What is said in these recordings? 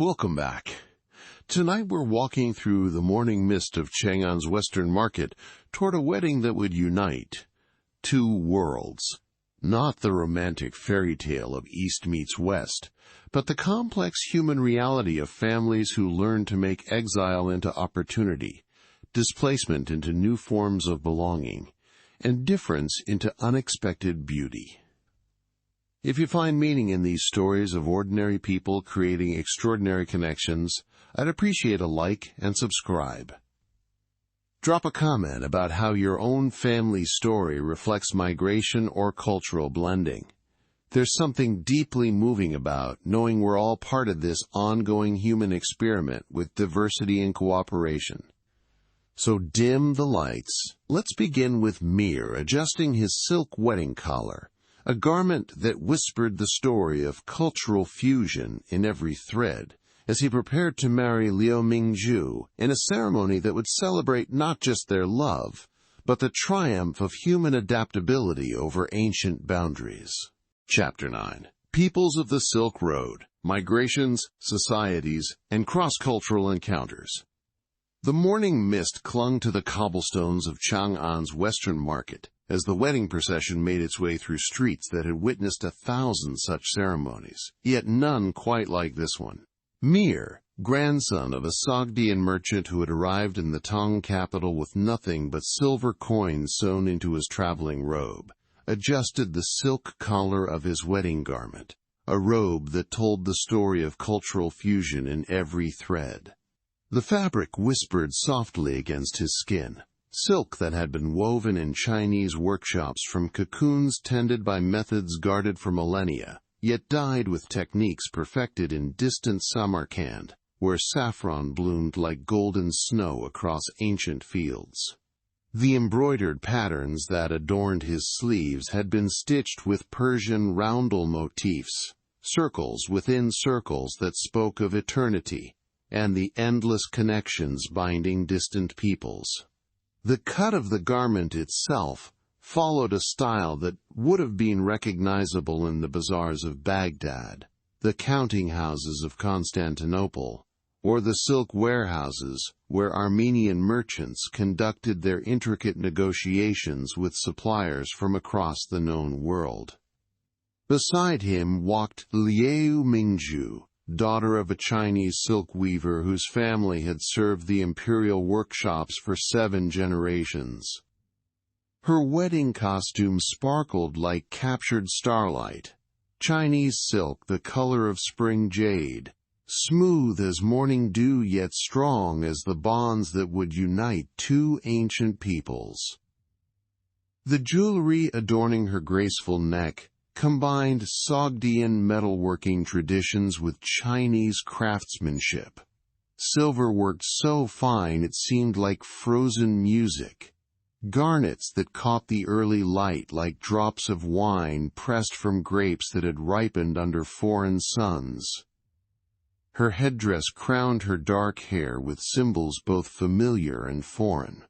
Welcome back. Tonight we're walking through the morning mist of Chang'an's Western Market toward a wedding that would unite two worlds. Not the romantic fairy tale of East meets West, but the complex human reality of families who learn to make exile into opportunity, displacement into new forms of belonging, and difference into unexpected beauty. If you find meaning in these stories of ordinary people creating extraordinary connections, I'd appreciate a like and subscribe. Drop a comment about how your own family story reflects migration or cultural blending. There's something deeply moving about knowing we're all part of this ongoing human experiment with diversity and cooperation. So dim the lights. Let's begin with Mir adjusting his silk wedding collar, a garment that whispered the story of cultural fusion in every thread, as he prepared to marry Liu Mingzhu in a ceremony that would celebrate not just their love, but the triumph of human adaptability over ancient boundaries. Chapter 9. Peoples of the Silk Road, Migrations, Societies, and Cross-Cultural Encounters. The morning mist clung to the cobblestones of Chang'an's Western Market as the wedding procession made its way through streets that had witnessed 1,000 such ceremonies, yet none quite like this one. Mir, grandson of a Sogdian merchant who had arrived in the Tang capital with nothing but silver coins sewn into his traveling robe, adjusted the silk collar of his wedding garment, a robe that told the story of cultural fusion in every thread. The fabric whispered softly against his skin, silk that had been woven in Chinese workshops from cocoons tended by methods guarded for millennia, yet dyed with techniques perfected in distant Samarkand, where saffron bloomed like golden snow across ancient fields. The embroidered patterns that adorned his sleeves had been stitched with Persian roundel motifs, circles within circles that spoke of eternity and the endless connections binding distant peoples. The cut of the garment itself followed a style that would have been recognizable in the bazaars of Baghdad, the counting houses of Constantinople, or the silk warehouses where Armenian merchants conducted their intricate negotiations with suppliers from across the known world. Beside him walked Liu Mingzhu, daughter of a Chinese silk weaver whose family had served the imperial workshops for 7 generations. Her wedding costume sparkled like captured starlight, Chinese silk the color of spring jade, smooth as morning dew yet strong as the bonds that would unite two ancient peoples. The jewelry adorning her graceful neck combined Sogdian metalworking traditions with Chinese craftsmanship. Silver worked so fine it seemed like frozen music. Garnets that caught the early light like drops of wine pressed from grapes that had ripened under foreign suns. Her headdress crowned her dark hair with symbols both familiar and foreign.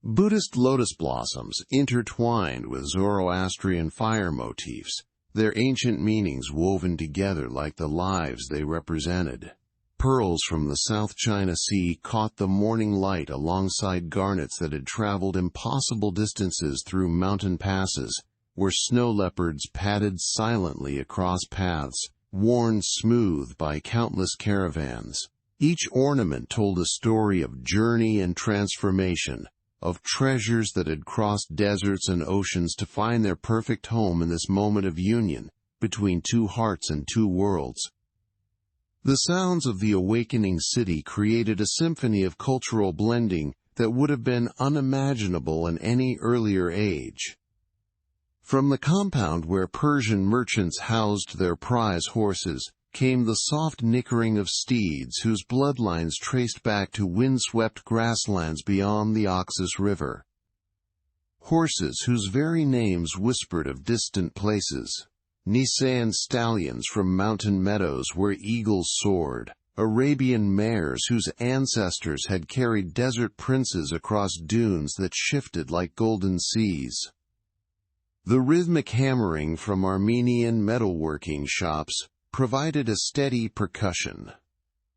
Buddhist lotus blossoms intertwined with Zoroastrian fire motifs, their ancient meanings woven together like the lives they represented. Pearls from the South China Sea caught the morning light alongside garnets that had traveled impossible distances through mountain passes, where snow leopards padded silently across paths, worn smooth by countless caravans. Each ornament told a story of journey and transformation, of treasures that had crossed deserts and oceans to find their perfect home in this moment of union between two hearts and two worlds. The sounds of the awakening city created a symphony of cultural blending that would have been unimaginable in any earlier age. From the compound where Persian merchants housed their prize horses came the soft nickering of steeds whose bloodlines traced back to windswept grasslands beyond the Oxus River. Horses whose very names whispered of distant places. Nisaean stallions from mountain meadows where eagles soared. Arabian mares whose ancestors had carried desert princes across dunes that shifted like golden seas. The rhythmic hammering from Armenian metalworking shops provided a steady percussion.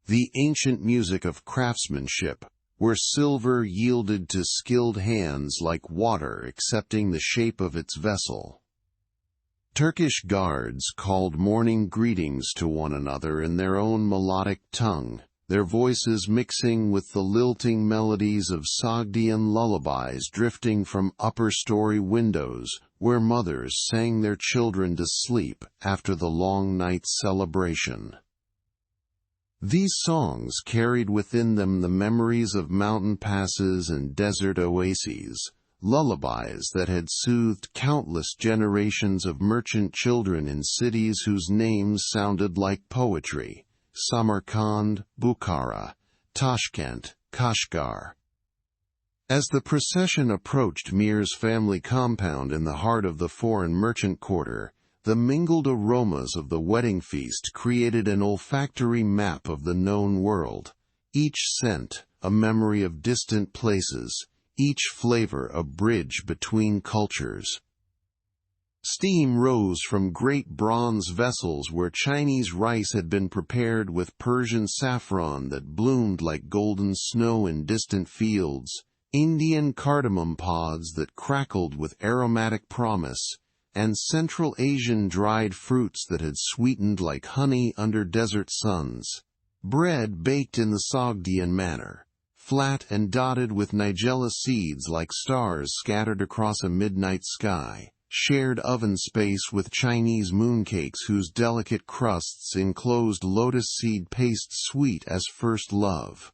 The ancient music of craftsmanship, where silver yielded to skilled hands like water accepting the shape of its vessel. Turkish guards called morning greetings to one another in their own melodic tongue, their voices mixing with the lilting melodies of Sogdian lullabies drifting from upper-story windows, where mothers sang their children to sleep after the long night's celebration. These songs carried within them the memories of mountain passes and desert oases, lullabies that had soothed countless generations of merchant children in cities whose names sounded like poetry: Samarkand, Bukhara, Tashkent, Kashgar. As the procession approached Mir's family compound in the heart of the foreign merchant quarter, the mingled aromas of the wedding feast created an olfactory map of the known world, each scent a memory of distant places, each flavor a bridge between cultures. Steam rose from great bronze vessels where Chinese rice had been prepared with Persian saffron that bloomed like golden snow in distant fields, Indian cardamom pods that crackled with aromatic promise, and Central Asian dried fruits that had sweetened like honey under desert suns. Bread baked in the Sogdian manner, flat and dotted with nigella seeds like stars scattered across a midnight sky, shared oven space with Chinese mooncakes whose delicate crusts enclosed lotus seed paste sweet as first love.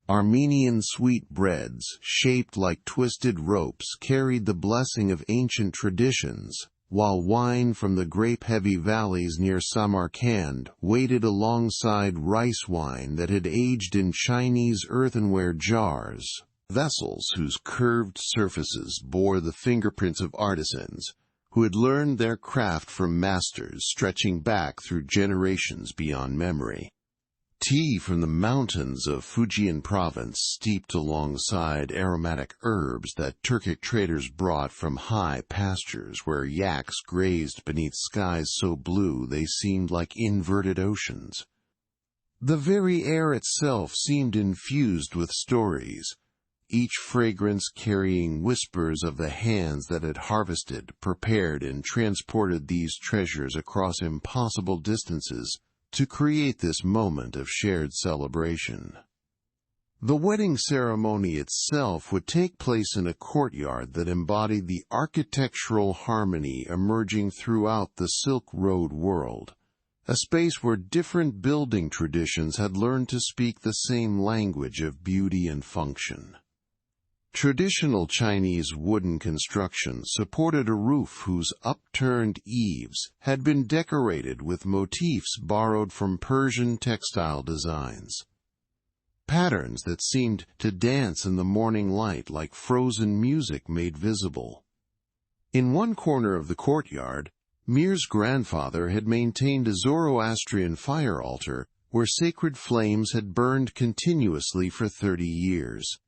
Armenian sweetbreads, shaped like twisted ropes, carried the blessing of ancient traditions, while wine from the grape-heavy valleys near Samarkand waited alongside rice wine that had aged in Chinese earthenware jars, vessels whose curved surfaces bore the fingerprints of artisans who had learned their craft from masters stretching back through generations beyond memory. Tea from the mountains of Fujian province steeped alongside aromatic herbs that Turkic traders brought from high pastures where yaks grazed beneath skies so blue they seemed like inverted oceans. The very air itself seemed infused with stories, each fragrance carrying whispers of the hands that had harvested, prepared, and transported these treasures across impossible distances to create this moment of shared celebration. The wedding ceremony itself would take place in a courtyard that embodied the architectural harmony emerging throughout the Silk Road world, a space where different building traditions had learned to speak the same language of beauty and function. Traditional Chinese wooden construction supported a roof whose upturned eaves had been decorated with motifs borrowed from Persian textile designs. Patterns that seemed to dance in the morning light like frozen music made visible. In one corner of the courtyard, Mir's grandfather had maintained a Zoroastrian fire altar where sacred flames had burned continuously for 30 years.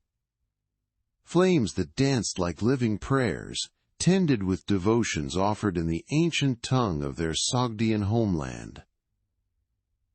Flames that danced like living prayers, tended with devotions offered in the ancient tongue of their Sogdian homeland.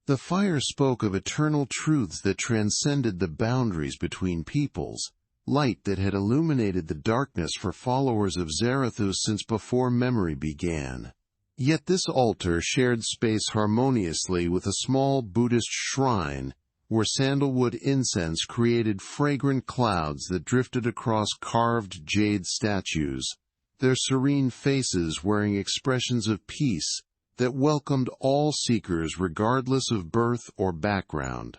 The fire spoke of eternal truths that transcended the boundaries between peoples, light that had illuminated the darkness for followers of Zarathustra since before memory began. Yet this altar shared space harmoniously with a small Buddhist shrine, where sandalwood incense created fragrant clouds that drifted across carved jade statues, their serene faces wearing expressions of peace that welcomed all seekers regardless of birth or background.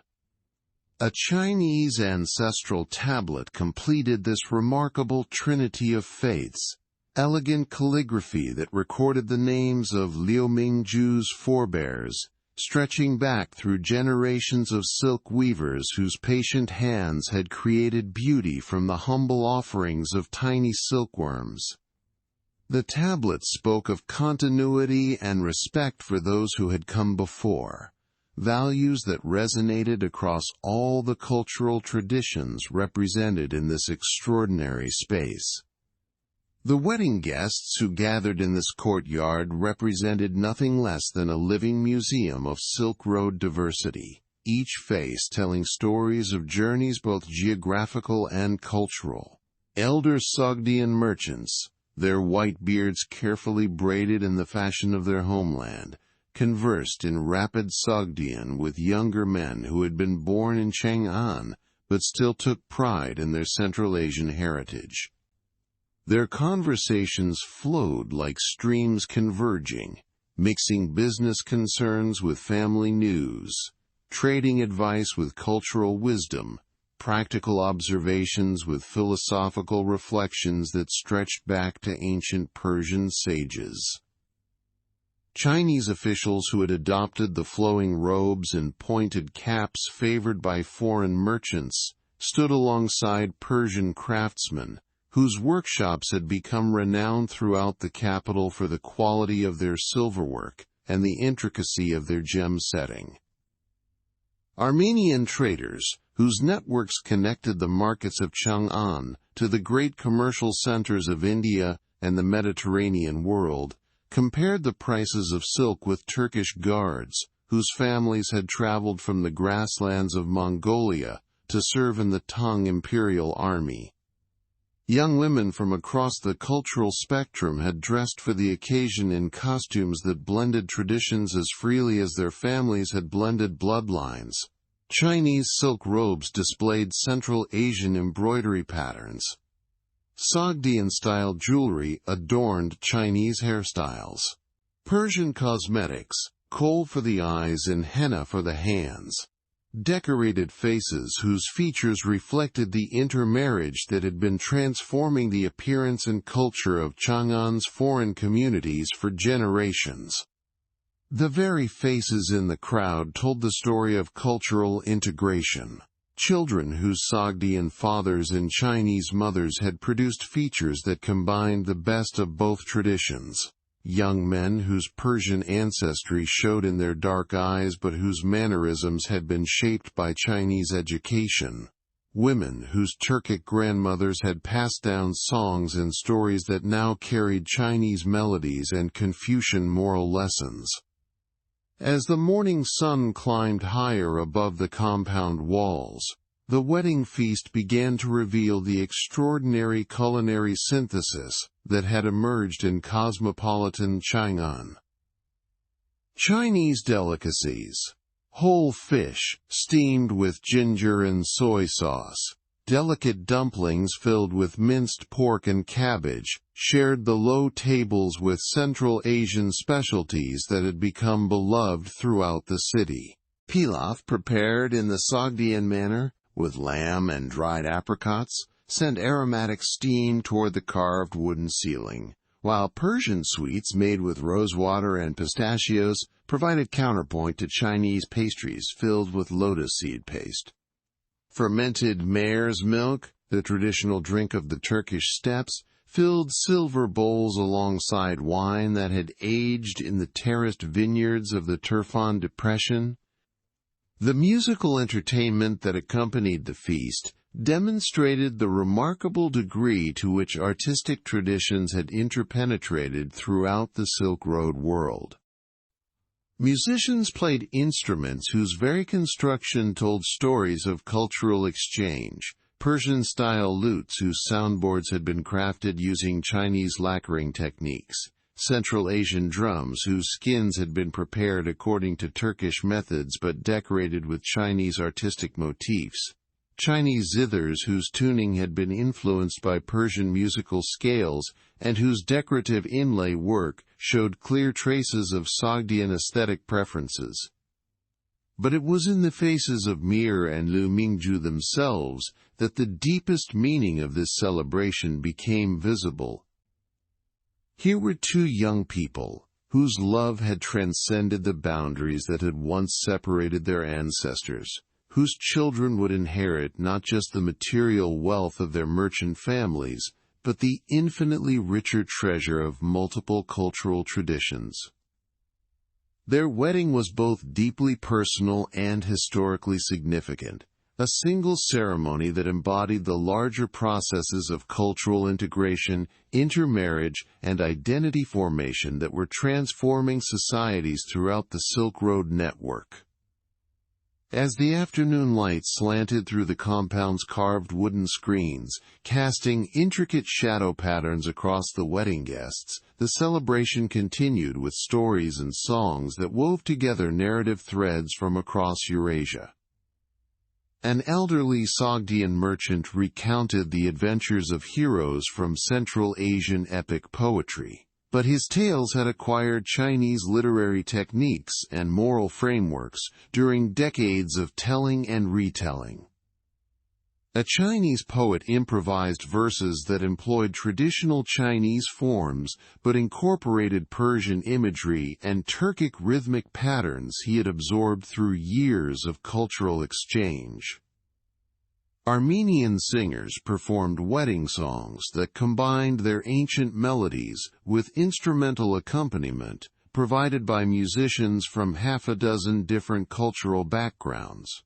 A Chinese ancestral tablet completed this remarkable trinity of faiths, elegant calligraphy that recorded the names of Liu Mingju's forebears, stretching back through generations of silk weavers whose patient hands had created beauty from the humble offerings of tiny silkworms. The tablet spoke of continuity and respect for those who had come before, values that resonated across all the cultural traditions represented in this extraordinary space. The wedding guests who gathered in this courtyard represented nothing less than a living museum of Silk Road diversity, each face telling stories of journeys both geographical and cultural. Elder Sogdian merchants, their white beards carefully braided in the fashion of their homeland, conversed in rapid Sogdian with younger men who had been born in Chang'an but still took pride in their Central Asian heritage. Their conversations flowed like streams converging, mixing business concerns with family news, trading advice with cultural wisdom, practical observations with philosophical reflections that stretched back to ancient Persian sages. Chinese officials who had adopted the flowing robes and pointed caps favored by foreign merchants stood alongside Persian craftsmen, whose workshops had become renowned throughout the capital for the quality of their silverwork and the intricacy of their gem setting. Armenian traders, whose networks connected the markets of Chang'an to the great commercial centers of India and the Mediterranean world, compared the prices of silk with Turkish guards, whose families had traveled from the grasslands of Mongolia to serve in the Tang imperial army. Young women from across the cultural spectrum had dressed for the occasion in costumes that blended traditions as freely as their families had blended bloodlines. Chinese silk robes displayed Central Asian embroidery patterns. Sogdian-style jewelry adorned Chinese hairstyles. Persian cosmetics, kohl for the eyes and henna for the hands, decorated faces whose features reflected the intermarriage that had been transforming the appearance and culture of Chang'an's foreign communities for generations. The very faces in the crowd told the story of cultural integration. Children whose Sogdian fathers and Chinese mothers had produced features that combined the best of both traditions. Young men whose Persian ancestry showed in their dark eyes but whose mannerisms had been shaped by Chinese education. Women whose Turkic grandmothers had passed down songs and stories that now carried Chinese melodies and Confucian moral lessons. As the morning sun climbed higher above the compound walls, the wedding feast began to reveal the extraordinary culinary synthesis that had emerged in cosmopolitan Chang'an. Chinese delicacies: whole fish, steamed with ginger and soy sauce, delicate dumplings filled with minced pork and cabbage, shared the low tables with Central Asian specialties that had become beloved throughout the city. Pilaf, prepared in the Sogdian manner, with lamb and dried apricots, sent aromatic steam toward the carved wooden ceiling, while Persian sweets made with rosewater and pistachios provided counterpoint to Chinese pastries filled with lotus seed paste. Fermented mare's milk, the traditional drink of the Turkish steppes, filled silver bowls alongside wine that had aged in the terraced vineyards of the Turfan Depression. The musical entertainment that accompanied the feast demonstrated the remarkable degree to which artistic traditions had interpenetrated throughout the Silk Road world. Musicians played instruments whose very construction told stories of cultural exchange. Persian-style lutes whose soundboards had been crafted using Chinese lacquering techniques, Central Asian drums whose skins had been prepared according to Turkish methods but decorated with Chinese artistic motifs, Chinese zithers whose tuning had been influenced by Persian musical scales and whose decorative inlay work showed clear traces of Sogdian aesthetic preferences. But it was in the faces of Mir and Lu Mingju themselves that the deepest meaning of this celebration became visible. Here were two young people, whose love had transcended the boundaries that had once separated their ancestors, whose children would inherit not just the material wealth of their merchant families, but the infinitely richer treasure of multiple cultural traditions. Their wedding was both deeply personal and historically significant, a single ceremony that embodied the larger processes of cultural integration, intermarriage, and identity formation that were transforming societies throughout the Silk Road network. As the afternoon light slanted through the compound's carved wooden screens, casting intricate shadow patterns across the wedding guests, the celebration continued with stories and songs that wove together narrative threads from across Eurasia. An elderly Sogdian merchant recounted the adventures of heroes from Central Asian epic poetry, but his tales had acquired Chinese literary techniques and moral frameworks during decades of telling and retelling. A Chinese poet improvised verses that employed traditional Chinese forms but incorporated Persian imagery and Turkic rhythmic patterns he had absorbed through years of cultural exchange. Armenian singers performed wedding songs that combined their ancient melodies with instrumental accompaniment provided by musicians from half a dozen different cultural backgrounds.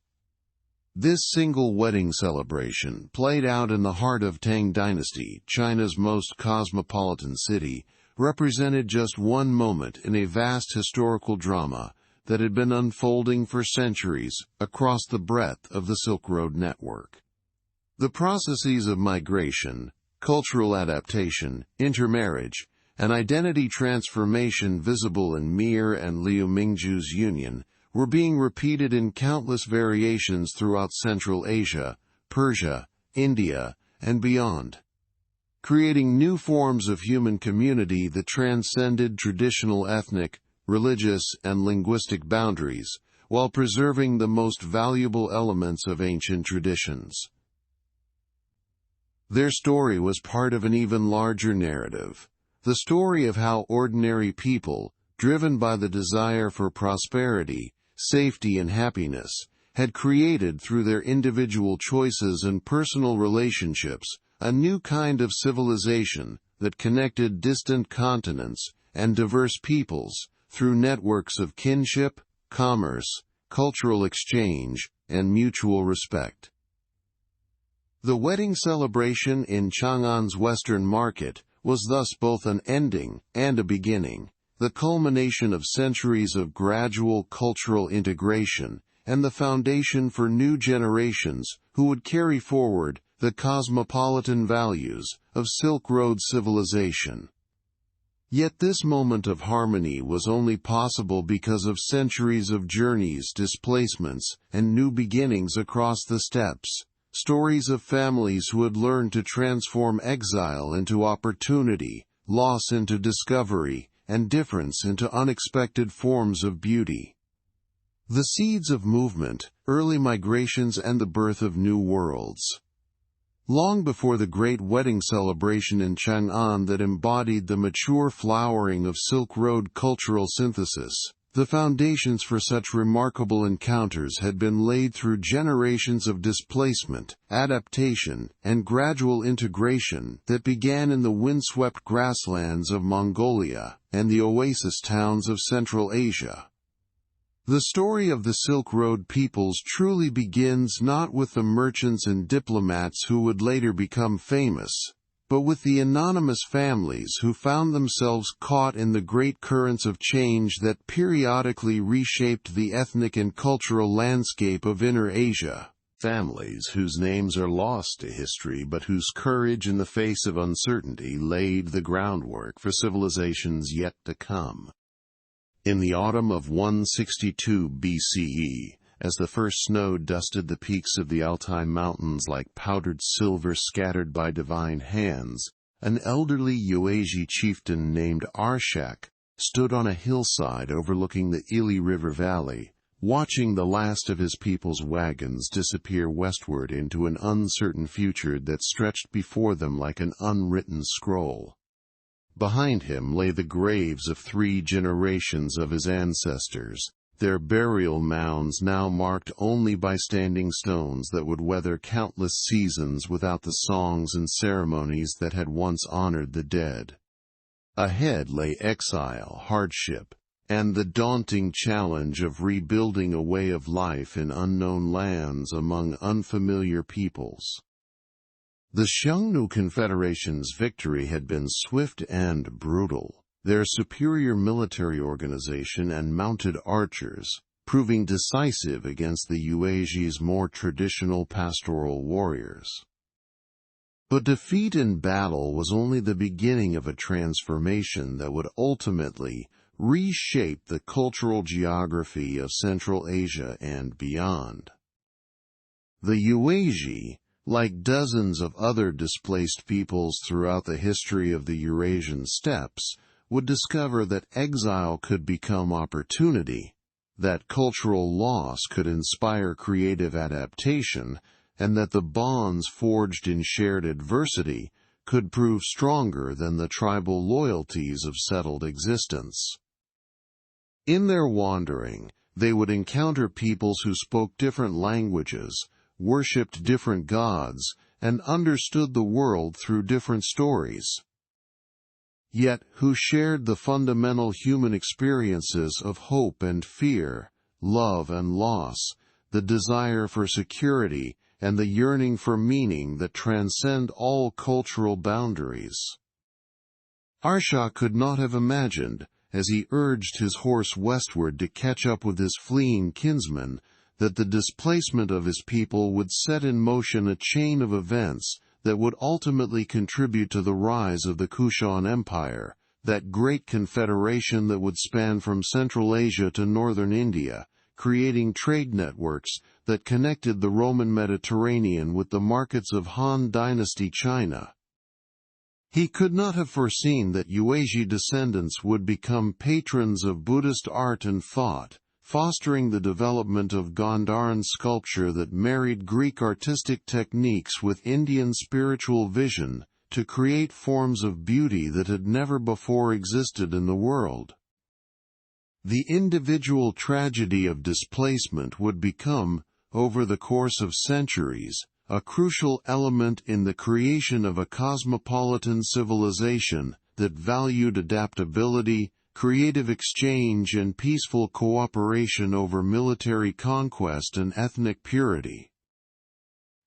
This single wedding celebration, played out in the heart of Tang Dynasty, China's most cosmopolitan city, represented just one moment in a vast historical drama that had been unfolding for centuries across the breadth of the Silk Road network. The processes of migration, cultural adaptation, intermarriage, and identity transformation visible in Mir and Liu Mingju's union were being repeated in countless variations throughout Central Asia, Persia, India, and beyond, creating new forms of human community that transcended traditional ethnic, religious, and linguistic boundaries, while preserving the most valuable elements of ancient traditions. Their story was part of an even larger narrative, the story of how ordinary people, driven by the desire for prosperity, safety, and happiness, had created through their individual choices and personal relationships a new kind of civilization that connected distant continents and diverse peoples through networks of kinship, commerce, cultural exchange, and mutual respect. The wedding celebration in Chang'an's Western Market was thus both an ending and a beginning, the culmination of centuries of gradual cultural integration and the foundation for new generations who would carry forward the cosmopolitan values of Silk Road civilization. Yet this moment of harmony was only possible because of centuries of journeys, displacements, and new beginnings across the steppes. Stories of families who had learned to transform exile into opportunity, loss into discovery, and difference into unexpected forms of beauty. The seeds of movement, early migrations, and the birth of new worlds. Long before the great wedding celebration in Chang'an that embodied the mature flowering of Silk Road cultural synthesis, the foundations for such remarkable encounters had been laid through generations of displacement, adaptation, and gradual integration that began in the windswept grasslands of Mongolia and the oasis towns of Central Asia. The story of the Silk Road peoples truly begins not with the merchants and diplomats who would later become famous, but with the anonymous families who found themselves caught in the great currents of change that periodically reshaped the ethnic and cultural landscape of Inner Asia. Families whose names are lost to history but whose courage in the face of uncertainty laid the groundwork for civilizations yet to come. In the autumn of 162 BCE, as the first snow dusted the peaks of the Altai Mountains like powdered silver scattered by divine hands, an elderly Yuezhi chieftain named Arshak stood on a hillside overlooking the Ili River Valley, watching the last of his people's wagons disappear westward into an uncertain future that stretched before them like an unwritten scroll. Behind him lay the graves of 3 generations of his ancestors, their burial mounds now marked only by standing stones that would weather countless seasons without the songs and ceremonies that had once honored the dead. Ahead lay exile, hardship, and the daunting challenge of rebuilding a way of life in unknown lands among unfamiliar peoples. The Xiongnu Confederation's victory had been swift and brutal, their superior military organization and mounted archers proving decisive against the Yuezhi's more traditional pastoral warriors. But defeat in battle was only the beginning of a transformation that would ultimately reshape the cultural geography of Central Asia and beyond. The Yuezhi, like dozens of other displaced peoples throughout the history of the Eurasian steppes, would discover that exile could become opportunity, that cultural loss could inspire creative adaptation, and that the bonds forged in shared adversity could prove stronger than the tribal loyalties of settled existence. In their wandering, they would encounter peoples who spoke different languages, worshipped different gods, and understood the world through different stories, yet who shared the fundamental human experiences of hope and fear, love and loss, the desire for security, and the yearning for meaning that transcend all cultural boundaries. Arsha could not have imagined, as he urged his horse westward to catch up with his fleeing kinsmen, that the displacement of his people would set in motion a chain of events that would ultimately contribute to the rise of the Kushan Empire, that great confederation that would span from Central Asia to northern India, creating trade networks that connected the Roman Mediterranean with the markets of Han Dynasty China. He could not have foreseen that Yuezhi descendants would become patrons of Buddhist art and thought, fostering the development of Gandharan sculpture that married Greek artistic techniques with Indian spiritual vision to create forms of beauty that had never before existed in the world. The individual tragedy of displacement would become, over the course of centuries, a crucial element in the creation of a cosmopolitan civilization that valued adaptability, creative exchange and peaceful cooperation over military conquest and ethnic purity.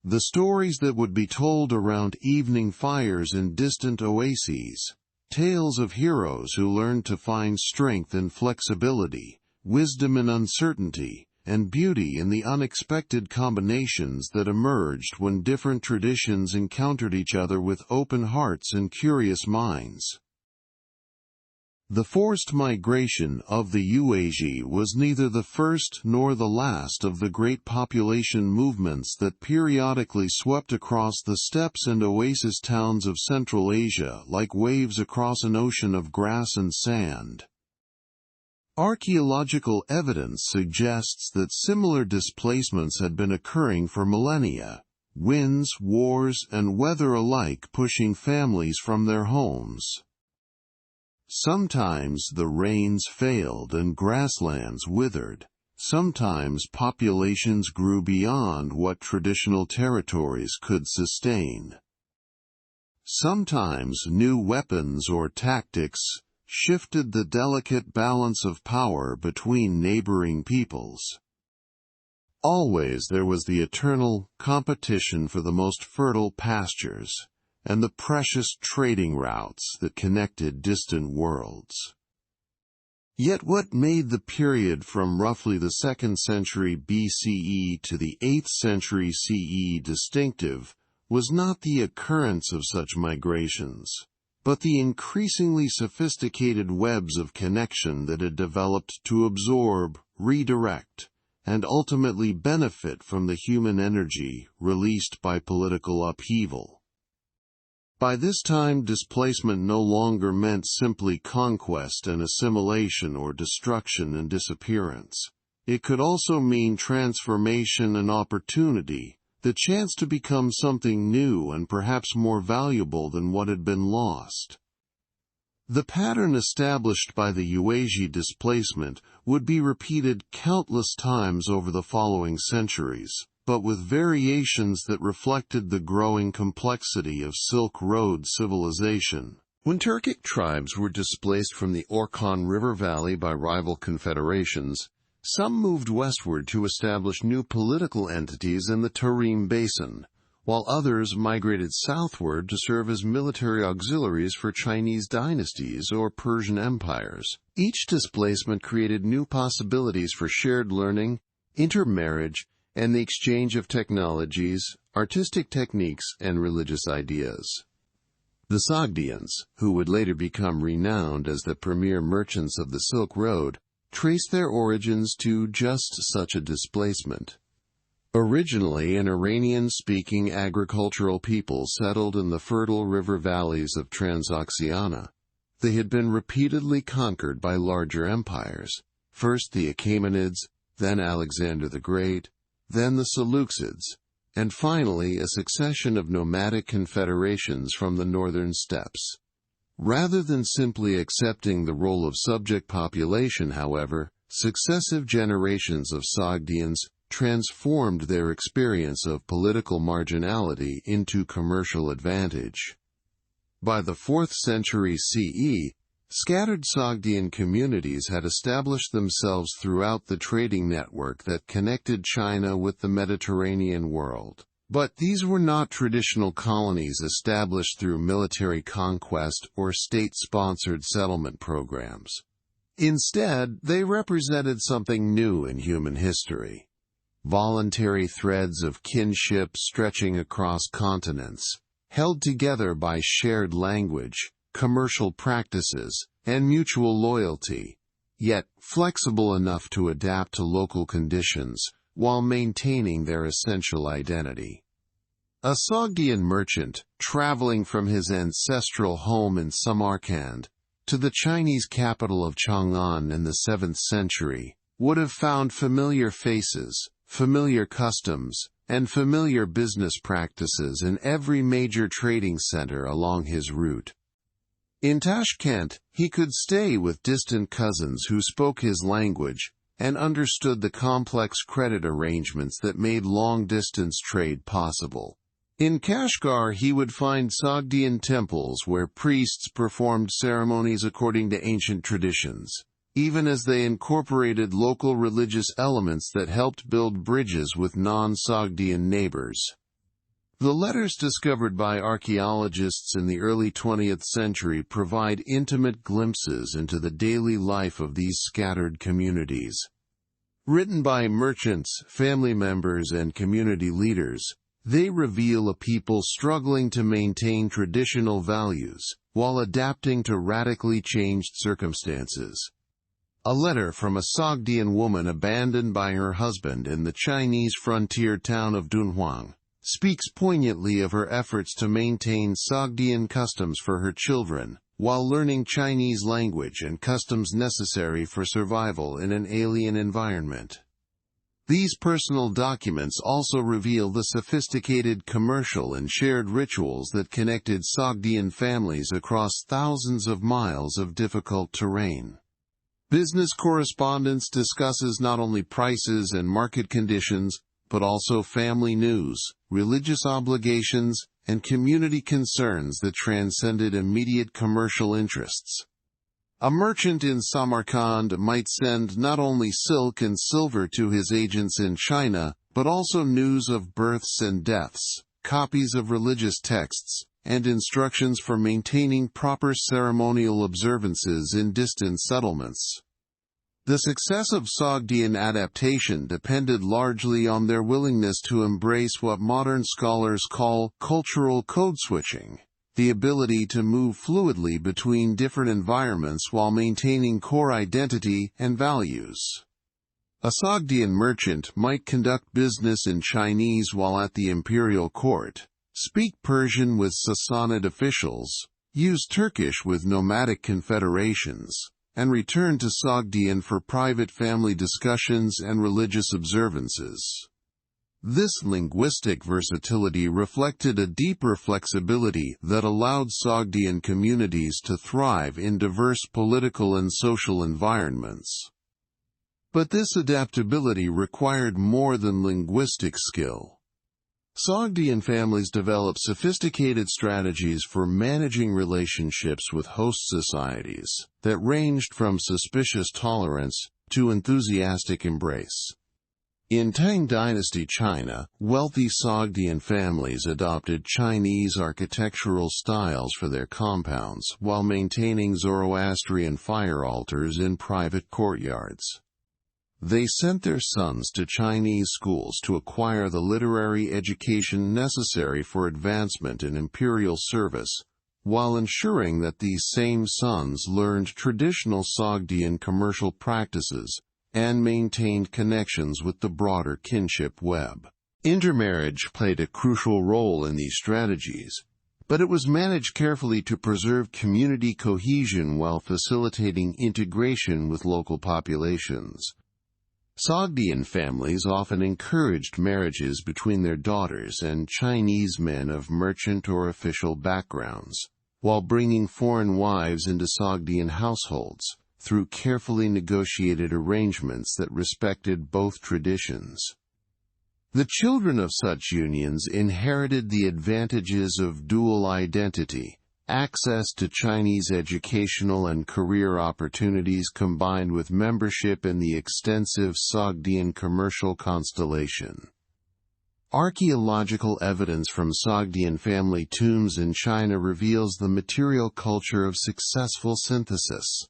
The stories that would be told around evening fires in distant oases, tales of heroes who learned to find strength in flexibility, wisdom in uncertainty, and beauty in the unexpected combinations that emerged when different traditions encountered each other with open hearts and curious minds. The forced migration of the Yuezhi was neither the first nor the last of the great population movements that periodically swept across the steppes and oasis towns of Central Asia like waves across an ocean of grass and sand. Archaeological evidence suggests that similar displacements had been occurring for millennia, winds, wars, and weather alike pushing families from their homes. Sometimes the rains failed and grasslands withered. Sometimes populations grew beyond what traditional territories could sustain. Sometimes new weapons or tactics shifted the delicate balance of power between neighboring peoples. Always there was the eternal competition for the most fertile pastures, and the precious trading routes that connected distant worlds. Yet what made the period from roughly the 2nd century BCE to the 8th century CE distinctive was not the occurrence of such migrations, but the increasingly sophisticated webs of connection that had developed to absorb, redirect, and ultimately benefit from the human energy released by political upheaval. By this time, displacement no longer meant simply conquest and assimilation or destruction and disappearance. It could also mean transformation and opportunity, the chance to become something new and perhaps more valuable than what had been lost. The pattern established by the Yuezhi displacement would be repeated countless times over the following centuries, but with variations that reflected the growing complexity of Silk Road civilization. When Turkic tribes were displaced from the Orkhon River Valley by rival confederations, some moved westward to establish new political entities in the Tarim Basin, while others migrated southward to serve as military auxiliaries for Chinese dynasties or Persian empires. Each displacement created new possibilities for shared learning, intermarriage, and the exchange of technologies, artistic techniques, and religious ideas. The Sogdians, who would later become renowned as the premier merchants of the Silk Road, trace their origins to just such a displacement. Originally an Iranian-speaking agricultural people settled in the fertile river valleys of Transoxiana, they had been repeatedly conquered by larger empires, first the Achaemenids, then Alexander the Great, then the Seleucids, and finally a succession of nomadic confederations from the northern steppes. Rather than simply accepting the role of subject population, however, successive generations of Sogdians transformed their experience of political marginality into commercial advantage. By the 4th century CE, scattered Sogdian communities had established themselves throughout the trading network that connected China with the Mediterranean world. But these were not traditional colonies established through military conquest or state-sponsored settlement programs. Instead, they represented something new in human history. Voluntary threads of kinship stretching across continents, held together by shared language, commercial practices, and mutual loyalty, yet flexible enough to adapt to local conditions while maintaining their essential identity. A Sogdian merchant, traveling from his ancestral home in Samarkand to the Chinese capital of Chang'an in the 7th century, would have found familiar faces, familiar customs, and familiar business practices in every major trading center along his route. In Tashkent, he could stay with distant cousins who spoke his language and understood the complex credit arrangements that made long-distance trade possible. In Kashgar, he would find Sogdian temples where priests performed ceremonies according to ancient traditions, even as they incorporated local religious elements that helped build bridges with non-Sogdian neighbors. The letters discovered by archaeologists in the early 20th century provide intimate glimpses into the daily life of these scattered communities. Written by merchants, family members, and community leaders, they reveal a people struggling to maintain traditional values while adapting to radically changed circumstances. A letter from a Sogdian woman abandoned by her husband in the Chinese frontier town of Dunhuang speaks poignantly of her efforts to maintain Sogdian customs for her children, while learning Chinese language and customs necessary for survival in an alien environment. These personal documents also reveal the sophisticated commercial and shared rituals that connected Sogdian families across thousands of miles of difficult terrain. Business correspondence discusses not only prices and market conditions, but also family news, religious obligations, and community concerns that transcended immediate commercial interests. A merchant in Samarkand might send not only silk and silver to his agents in China, but also news of births and deaths, copies of religious texts, and instructions for maintaining proper ceremonial observances in distant settlements. The success of Sogdian adaptation depended largely on their willingness to embrace what modern scholars call cultural code switching, the ability to move fluidly between different environments while maintaining core identity and values. A Sogdian merchant might conduct business in Chinese while at the imperial court, speak Persian with Sassanid officials, use Turkish with nomadic confederations, and return to Sogdian for private family discussions and religious observances. This linguistic versatility reflected a deeper flexibility that allowed Sogdian communities to thrive in diverse political and social environments. But this adaptability required more than linguistic skill. Sogdian families developed sophisticated strategies for managing relationships with host societies that ranged from suspicious tolerance to enthusiastic embrace. In Tang Dynasty China, wealthy Sogdian families adopted Chinese architectural styles for their compounds while maintaining Zoroastrian fire altars in private courtyards. They sent their sons to Chinese schools to acquire the literary education necessary for advancement in imperial service, while ensuring that these same sons learned traditional Sogdian commercial practices and maintained connections with the broader kinship web. Intermarriage played a crucial role in these strategies, but it was managed carefully to preserve community cohesion while facilitating integration with local populations. Sogdian families often encouraged marriages between their daughters and Chinese men of merchant or official backgrounds, while bringing foreign wives into Sogdian households through carefully negotiated arrangements that respected both traditions. The children of such unions inherited the advantages of dual identity, access to Chinese educational and career opportunities combined with membership in the extensive Sogdian commercial constellation. Archaeological evidence from Sogdian family tombs in China reveals the material culture of successful synthesis.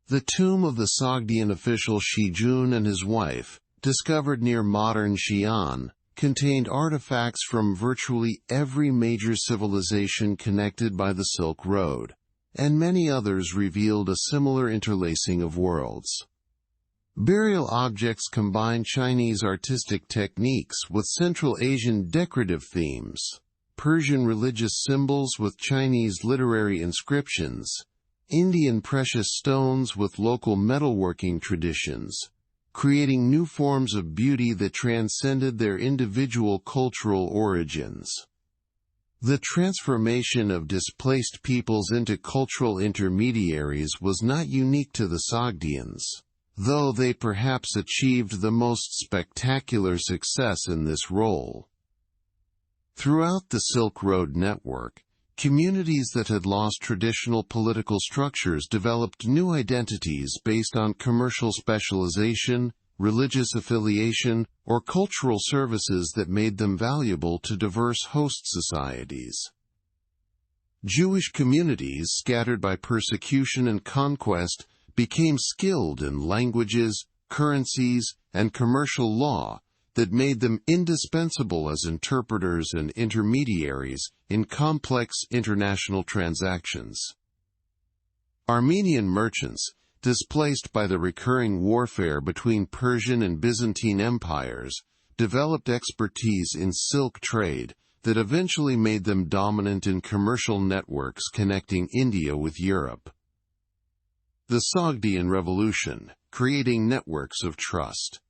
The tomb of the Sogdian official Shi Jun and his wife, discovered near modern Xi'an, contained artifacts from virtually every major civilization connected by the Silk Road, and many others revealed a similar interlacing of worlds. Burial objects combine Chinese artistic techniques with Central Asian decorative themes, Persian religious symbols with Chinese literary inscriptions, Indian precious stones with local metalworking traditions, creating new forms of beauty that transcended their individual cultural origins. The transformation of displaced peoples into cultural intermediaries was not unique to the Sogdians, though they perhaps achieved the most spectacular success in this role. Throughout the Silk Road network, communities that had lost traditional political structures developed new identities based on commercial specialization, religious affiliation, or cultural services that made them valuable to diverse host societies. Jewish communities, scattered by persecution and conquest, became skilled in languages, currencies, and commercial law that made them indispensable as interpreters and intermediaries in complex international transactions. Armenian merchants, displaced by the recurring warfare between Persian and Byzantine empires, developed expertise in silk trade that eventually made them dominant in commercial networks connecting India with Europe. The Sogdian Revolution, creating networks of trust.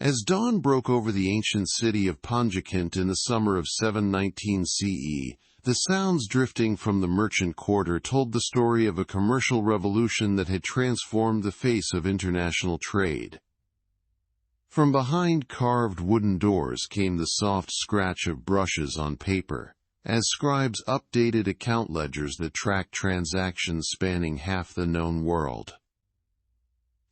As dawn broke over the ancient city of Panjikent in the summer of 719 CE, the sounds drifting from the merchant quarter told the story of a commercial revolution that had transformed the face of international trade. From behind carved wooden doors came the soft scratch of brushes on paper, as scribes updated account ledgers that tracked transactions spanning half the known world.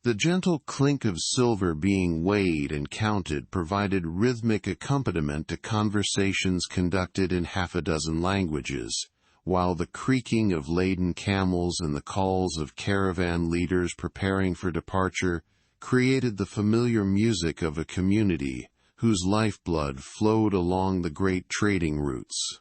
The gentle clink of silver being weighed and counted provided rhythmic accompaniment to conversations conducted in half a dozen languages, while the creaking of laden camels and the calls of caravan leaders preparing for departure created the familiar music of a community whose lifeblood flowed along the great trading routes.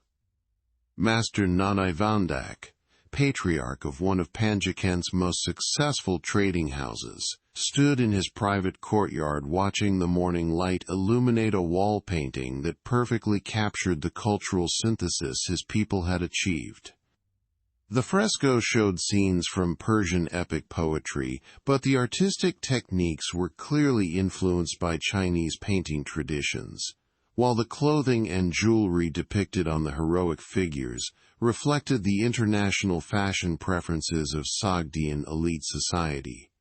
Master Nanai Vandak, patriarch of one of Panjikent's most successful trading houses, stood in his private courtyard watching the morning light illuminate a wall painting that perfectly captured the cultural synthesis his people had achieved. The fresco showed scenes from Persian epic poetry, but the artistic techniques were clearly influenced by Chinese painting traditions, while the clothing and jewelry depicted on the heroic figures reflected the international fashion preferences of Sogdian elite society.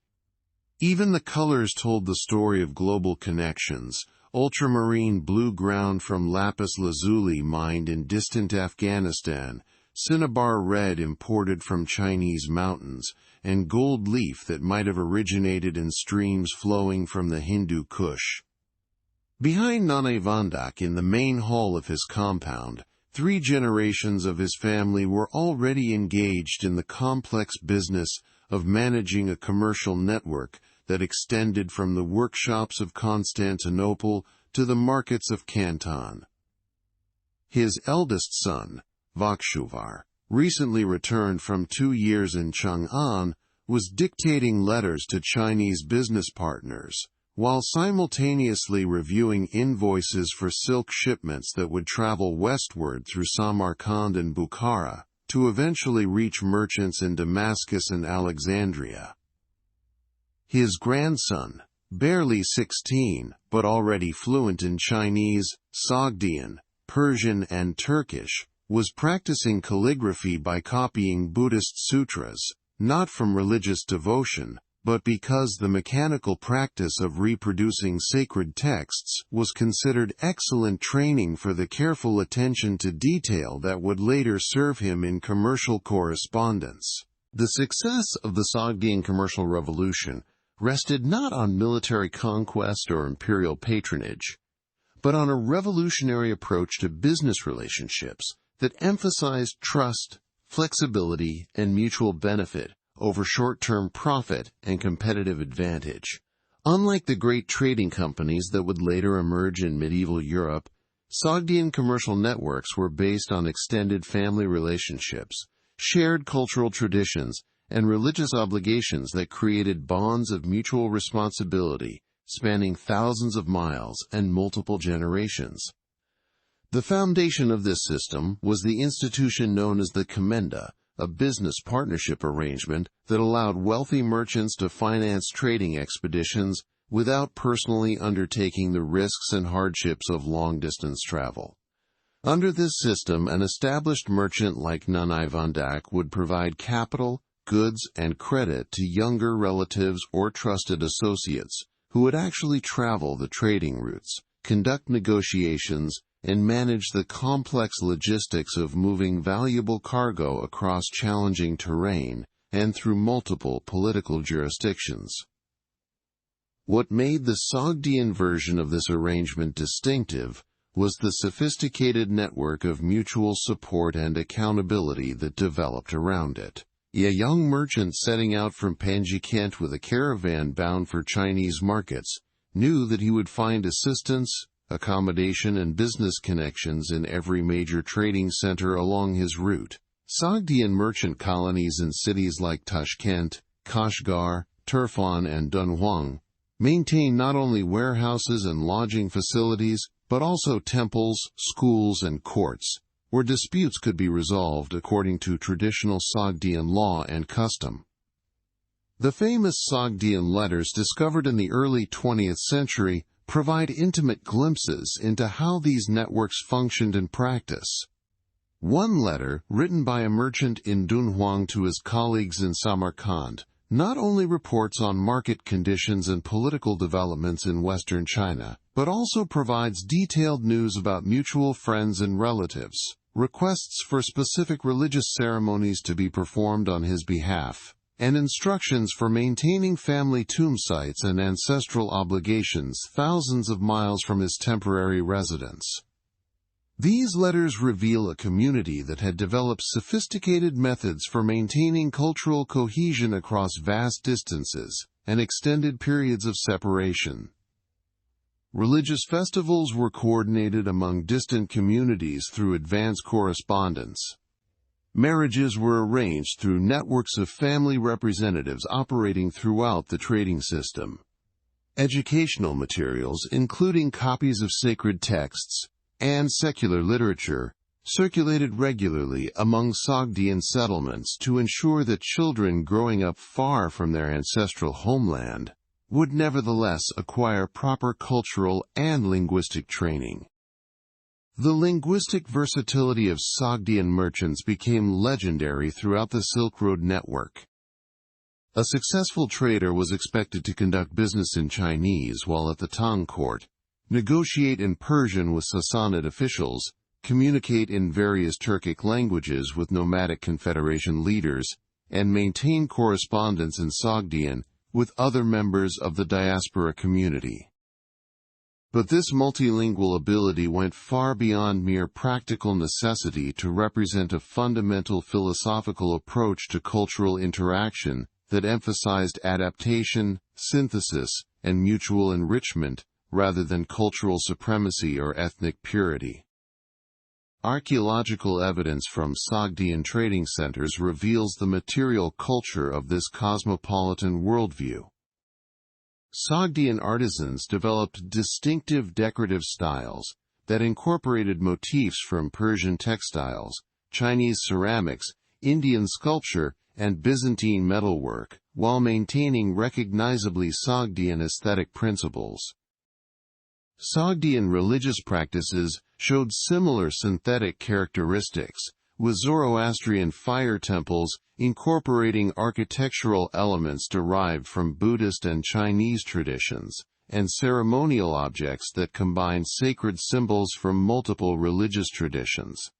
Even the colors told the story of global connections, ultramarine blue ground from lapis lazuli mined in distant Afghanistan, cinnabar red imported from Chinese mountains, and gold leaf that might have originated in streams flowing from the Hindu Kush. Behind Nane Vandak in the main hall of his compound, 3 generations of his family were already engaged in the complex business of managing a commercial network that extended from the workshops of Constantinople to the markets of Canton. His eldest son, Vakshuvar, recently returned from 2 years in Chang'an, was dictating letters to Chinese business partners, while simultaneously reviewing invoices for silk shipments that would travel westward through Samarkand and Bukhara, to eventually reach merchants in Damascus and Alexandria. His grandson, barely 16, but already fluent in Chinese, Sogdian, Persian and Turkish, was practicing calligraphy by copying Buddhist sutras, not from religious devotion, but because the mechanical practice of reproducing sacred texts was considered excellent training for the careful attention to detail that would later serve him in commercial correspondence. The success of the Sogdian commercial revolution rested not on military conquest or imperial patronage, but on a revolutionary approach to business relationships that emphasized trust, flexibility, and mutual benefit over short-term profit and competitive advantage. Unlike the great trading companies that would later emerge in medieval Europe, Sogdian commercial networks were based on extended family relationships, shared cultural traditions, and religious obligations that created bonds of mutual responsibility spanning thousands of miles and multiple generations. The foundation of this system was the institution known as the Commenda, a business partnership arrangement that allowed wealthy merchants to finance trading expeditions without personally undertaking the risks and hardships of long-distance travel. Under this system, an established merchant like Nanai Vandak would provide capital, goods, and credit to younger relatives or trusted associates who would actually travel the trading routes, conduct negotiations, and manage the complex logistics of moving valuable cargo across challenging terrain and through multiple political jurisdictions. What made the Sogdian version of this arrangement distinctive was the sophisticated network of mutual support and accountability that developed around it. A young merchant setting out from Panji with a caravan bound for Chinese markets knew that he would find assistance, accommodation, and business connections in every major trading center along his route. Sogdian merchant colonies in cities like Tashkent, Kashgar, Turfan, and Dunhuang maintained not only warehouses and lodging facilities, but also temples, schools, and courts, where disputes could be resolved according to traditional Sogdian law and custom. The famous Sogdian letters discovered in the early 20th century provide intimate glimpses into how these networks functioned in practice. One letter, written by a merchant in Dunhuang to his colleagues in Samarkand, not only reports on market conditions and political developments in western China, but also provides detailed news about mutual friends and relatives, requests for specific religious ceremonies to be performed on his behalf, and instructions for maintaining family tomb sites and ancestral obligations thousands of miles from his temporary residence. These letters reveal a community that had developed sophisticated methods for maintaining cultural cohesion across vast distances and extended periods of separation. Religious festivals were coordinated among distant communities through advance correspondence. Marriages were arranged through networks of family representatives operating throughout the trading system. Educational materials, including copies of sacred texts and secular literature, circulated regularly among Sogdian settlements to ensure that children growing up far from their ancestral homeland would nevertheless acquire proper cultural and linguistic training. The linguistic versatility of Sogdian merchants became legendary throughout the Silk Road network. A successful trader was expected to conduct business in Chinese while at the Tang court, negotiate in Persian with Sassanid officials, communicate in various Turkic languages with nomadic confederation leaders, and maintain correspondence in Sogdian with other members of the diaspora community. But this multilingual ability went far beyond mere practical necessity to represent a fundamental philosophical approach to cultural interaction that emphasized adaptation, synthesis, and mutual enrichment rather than cultural supremacy or ethnic purity. Archaeological evidence from Sogdian trading centers reveals the material culture of this cosmopolitan worldview. Sogdian artisans developed distinctive decorative styles that incorporated motifs from Persian textiles, Chinese ceramics, Indian sculpture, and Byzantine metalwork, while maintaining recognizably Sogdian aesthetic principles. Sogdian religious practices showed similar synthetic characteristics, with Zoroastrian fire temples incorporating architectural elements derived from Buddhist and Chinese traditions, and ceremonial objects that combine sacred symbols from multiple religious traditions.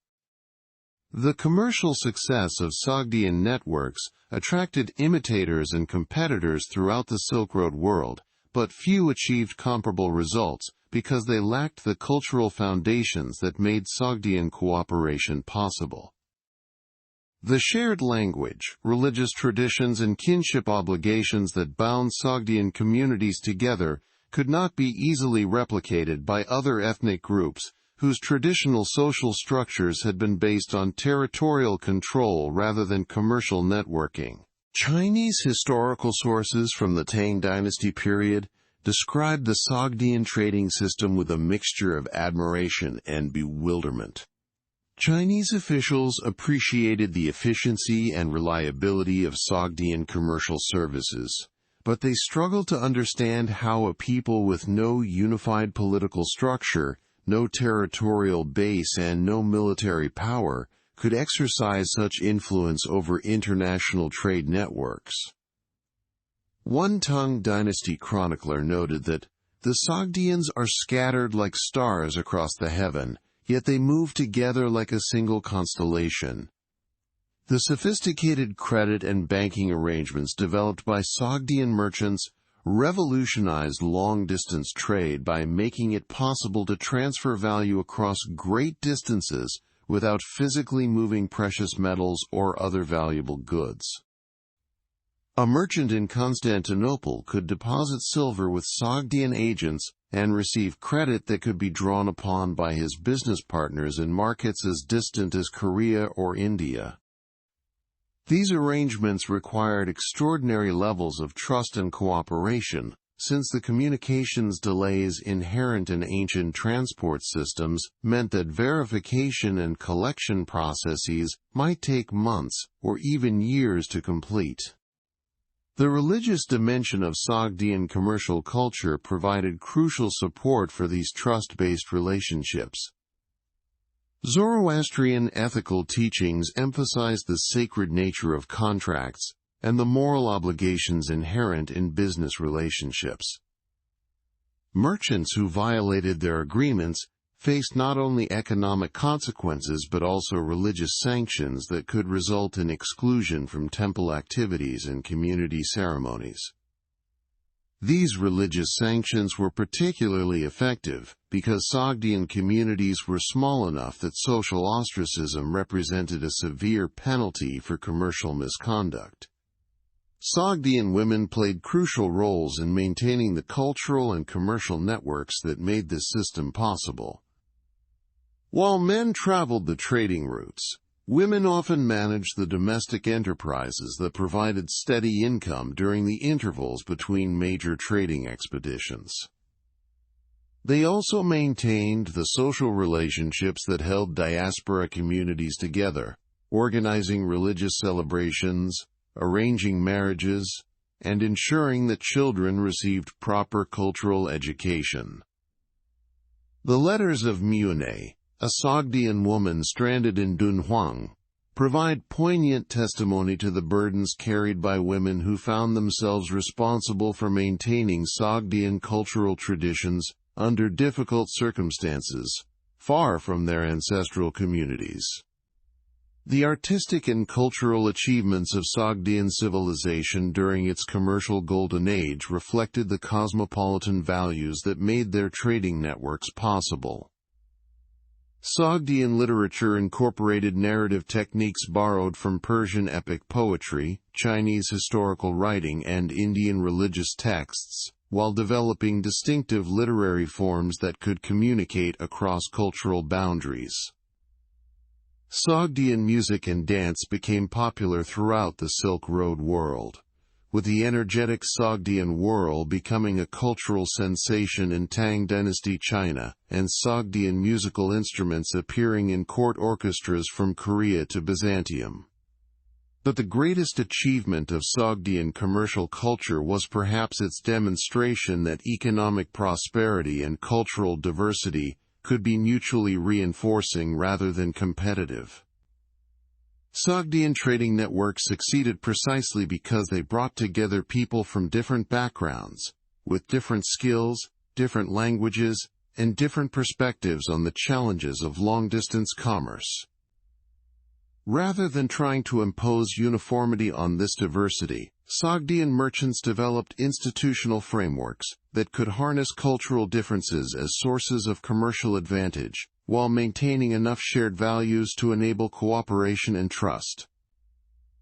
The commercial success of Sogdian networks attracted imitators and competitors throughout the Silk Road world, but few achieved comparable results because they lacked the cultural foundations that made Sogdian cooperation possible. The shared language, religious traditions, and kinship obligations that bound Sogdian communities together could not be easily replicated by other ethnic groups whose traditional social structures had been based on territorial control rather than commercial networking. Chinese historical sources from the Tang Dynasty period describe the Sogdian trading system with a mixture of admiration and bewilderment. Chinese officials appreciated the efficiency and reliability of Sogdian commercial services, but they struggled to understand how a people with no unified political structure, no territorial base, and no military power could exercise such influence over international trade networks. One Tang Dynasty chronicler noted that the Sogdians are scattered like stars across the heaven, yet they move together like a single constellation. The sophisticated credit and banking arrangements developed by Sogdian merchants revolutionized long-distance trade by making it possible to transfer value across great distances without physically moving precious metals or other valuable goods. A merchant in Constantinople could deposit silver with Sogdian agents and receive credit that could be drawn upon by his business partners in markets as distant as Korea or India. These arrangements required extraordinary levels of trust and cooperation, since the communications delays inherent in ancient transport systems meant that verification and collection processes might take months or even years to complete. The religious dimension of Sogdian commercial culture provided crucial support for these trust-based relationships. Zoroastrian ethical teachings emphasized the sacred nature of contracts and the moral obligations inherent in business relationships. Merchants who violated their agreements faced not only economic consequences but also religious sanctions that could result in exclusion from temple activities and community ceremonies. These religious sanctions were particularly effective because Sogdian communities were small enough that social ostracism represented a severe penalty for commercial misconduct. Sogdian women played crucial roles in maintaining the cultural and commercial networks that made this system possible. While men traveled the trading routes, women often managed the domestic enterprises that provided steady income during the intervals between major trading expeditions. They also maintained the social relationships that held diaspora communities together, organizing religious celebrations, arranging marriages, and ensuring that children received proper cultural education. The letters of Mune, a Sogdian woman stranded in Dunhuang, provide poignant testimony to the burdens carried by women who found themselves responsible for maintaining Sogdian cultural traditions under difficult circumstances, far from their ancestral communities. The artistic and cultural achievements of Sogdian civilization during its commercial golden age reflected the cosmopolitan values that made their trading networks possible. Sogdian literature incorporated narrative techniques borrowed from Persian epic poetry, Chinese historical writing, and Indian religious texts, while developing distinctive literary forms that could communicate across cultural boundaries. Sogdian music and dance became popular throughout the Silk Road world, with the energetic Sogdian whirl becoming a cultural sensation in Tang Dynasty China, and Sogdian musical instruments appearing in court orchestras from Korea to Byzantium. But the greatest achievement of Sogdian commercial culture was perhaps its demonstration that economic prosperity and cultural diversity could be mutually reinforcing rather than competitive. Sogdian trading networks succeeded precisely because they brought together people from different backgrounds, with different skills, different languages, and different perspectives on the challenges of long-distance commerce. Rather than trying to impose uniformity on this diversity, Sogdian merchants developed institutional frameworks that could harness cultural differences as sources of commercial advantage, while maintaining enough shared values to enable cooperation and trust.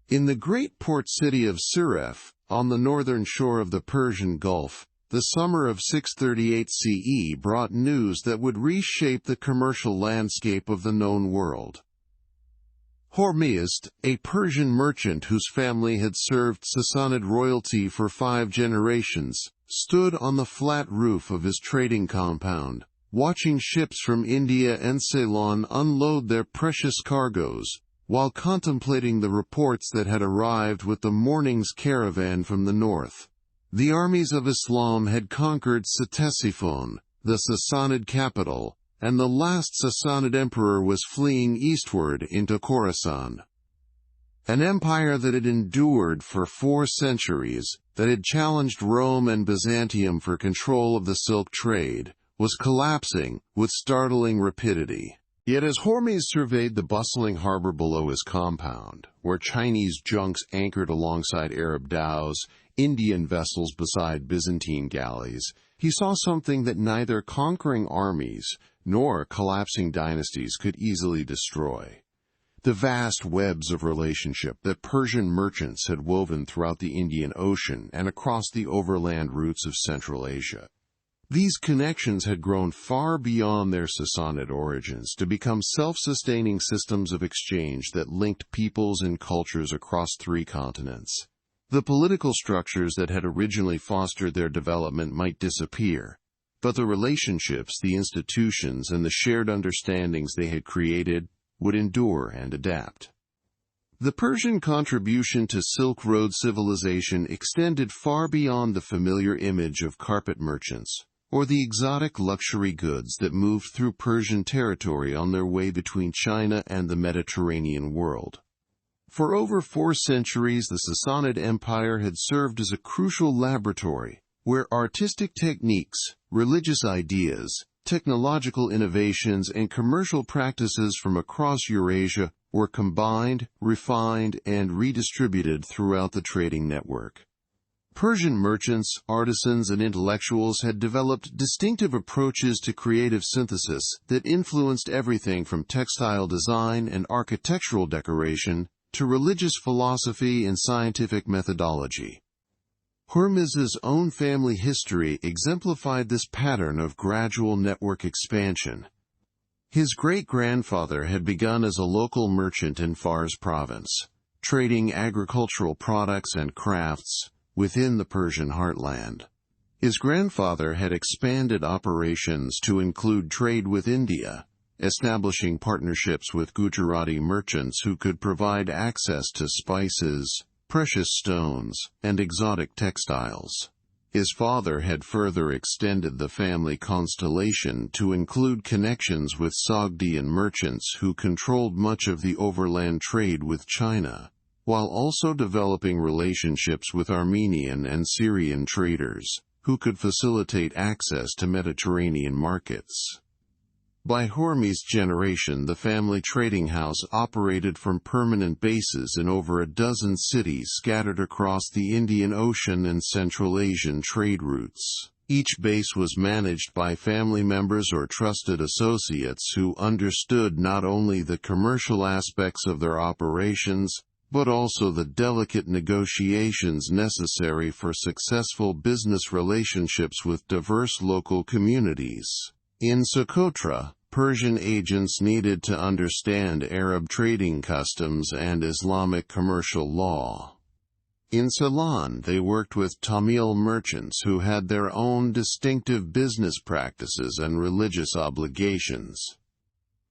In the great port city of Siref, on the northern shore of the Persian Gulf, the summer of 638 CE brought news that would reshape the commercial landscape of the known world. Hormizd, a Persian merchant whose family had served Sassanid royalty for 5 generations, stood on the flat roof of his trading compound, watching ships from India and Ceylon unload their precious cargoes, while contemplating the reports that had arrived with the morning's caravan from the north. The armies of Islam had conquered Ctesiphon, the Sassanid capital, and the last Sassanid emperor was fleeing eastward into Khorasan. An empire that had endured for 4 centuries, that had challenged Rome and Byzantium for control of the silk trade, was collapsing with startling rapidity. Yet as Hormizd surveyed the bustling harbor below his compound, where Chinese junks anchored alongside Arab dhows, Indian vessels beside Byzantine galleys, he saw something that neither conquering armies nor collapsing dynasties could easily destroy: the vast webs of relationship that Persian merchants had woven throughout the Indian Ocean and across the overland routes of Central Asia. These connections had grown far beyond their Sassanid origins to become self-sustaining systems of exchange that linked peoples and cultures across 3 continents. The political structures that had originally fostered their development might disappear, but the relationships, the institutions, and the shared understandings they had created would endure and adapt. The Persian contribution to Silk Road civilization extended far beyond the familiar image of carpet merchants, or the exotic luxury goods that moved through Persian territory on their way between China and the Mediterranean world. For over 4 centuries, the Sassanid Empire had served as a crucial laboratory where artistic techniques, religious ideas, technological innovations, and commercial practices from across Eurasia were combined, refined, and redistributed throughout the trading network. Persian merchants, artisans, and intellectuals had developed distinctive approaches to creative synthesis that influenced everything from textile design and architectural decoration to religious philosophy and scientific methodology. Hormizd's own family history exemplified this pattern of gradual network expansion. His great-grandfather had begun as a local merchant in Fars province, trading agricultural products and crafts within the Persian heartland. His grandfather had expanded operations to include trade with India, establishing partnerships with Gujarati merchants who could provide access to spices, precious stones, and exotic textiles. His father had further extended the family constellation to include connections with Sogdian merchants who controlled much of the overland trade with China, while also developing relationships with Armenian and Syrian traders, who could facilitate access to Mediterranean markets. By Hormiz's generation, the family trading house operated from permanent bases in over a dozen cities scattered across the Indian Ocean and Central Asian trade routes. Each base was managed by family members or trusted associates who understood not only the commercial aspects of their operations, but also the delicate negotiations necessary for successful business relationships with diverse local communities. In Socotra, Persian agents needed to understand Arab trading customs and Islamic commercial law. In Ceylon, they worked with Tamil merchants who had their own distinctive business practices and religious obligations.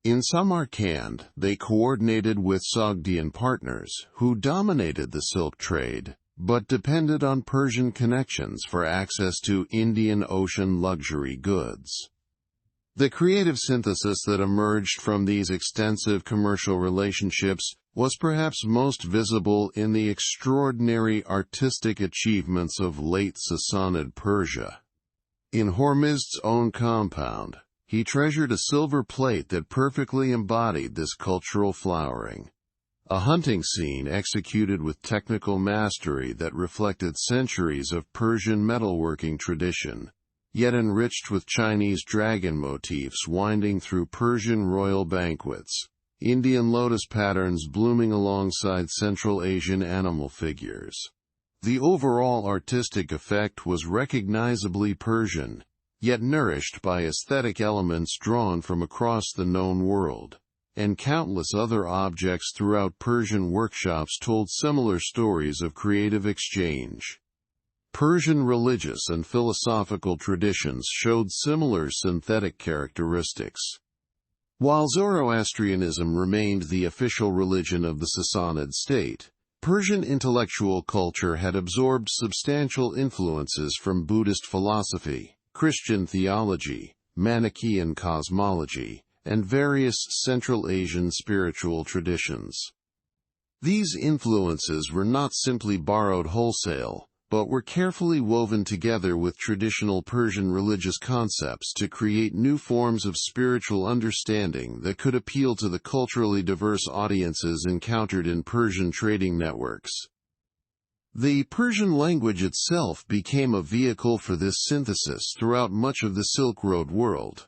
In Samarkand, they coordinated with Sogdian partners, who dominated the silk trade, but depended on Persian connections for access to Indian Ocean luxury goods. The creative synthesis that emerged from these extensive commercial relationships was perhaps most visible in the extraordinary artistic achievements of late Sassanid Persia. In Hormiz's own compound, he treasured a silver plate that perfectly embodied this cultural flowering. A hunting scene executed with technical mastery that reflected centuries of Persian metalworking tradition, yet enriched with Chinese dragon motifs winding through Persian royal banquets, Indian lotus patterns blooming alongside Central Asian animal figures. The overall artistic effect was recognizably Persian, yet nourished by aesthetic elements drawn from across the known world, and countless other objects throughout Persian workshops told similar stories of creative exchange. Persian religious and philosophical traditions showed similar synthetic characteristics. While Zoroastrianism remained the official religion of the Sassanid state, Persian intellectual culture had absorbed substantial influences from Buddhist philosophy, Christian theology, Manichaean cosmology, and various Central Asian spiritual traditions. These influences were not simply borrowed wholesale, but were carefully woven together with traditional Persian religious concepts to create new forms of spiritual understanding that could appeal to the culturally diverse audiences encountered in Persian trading networks. The Persian language itself became a vehicle for this synthesis throughout much of the Silk Road world.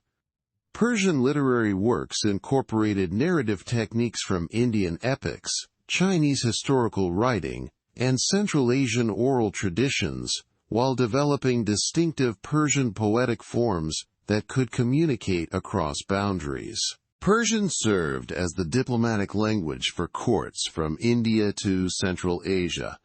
Persian literary works incorporated narrative techniques from Indian epics, Chinese historical writing, and Central Asian oral traditions, while developing distinctive Persian poetic forms that could communicate across boundaries. Persian served as the diplomatic language for courts from India to Central Asia,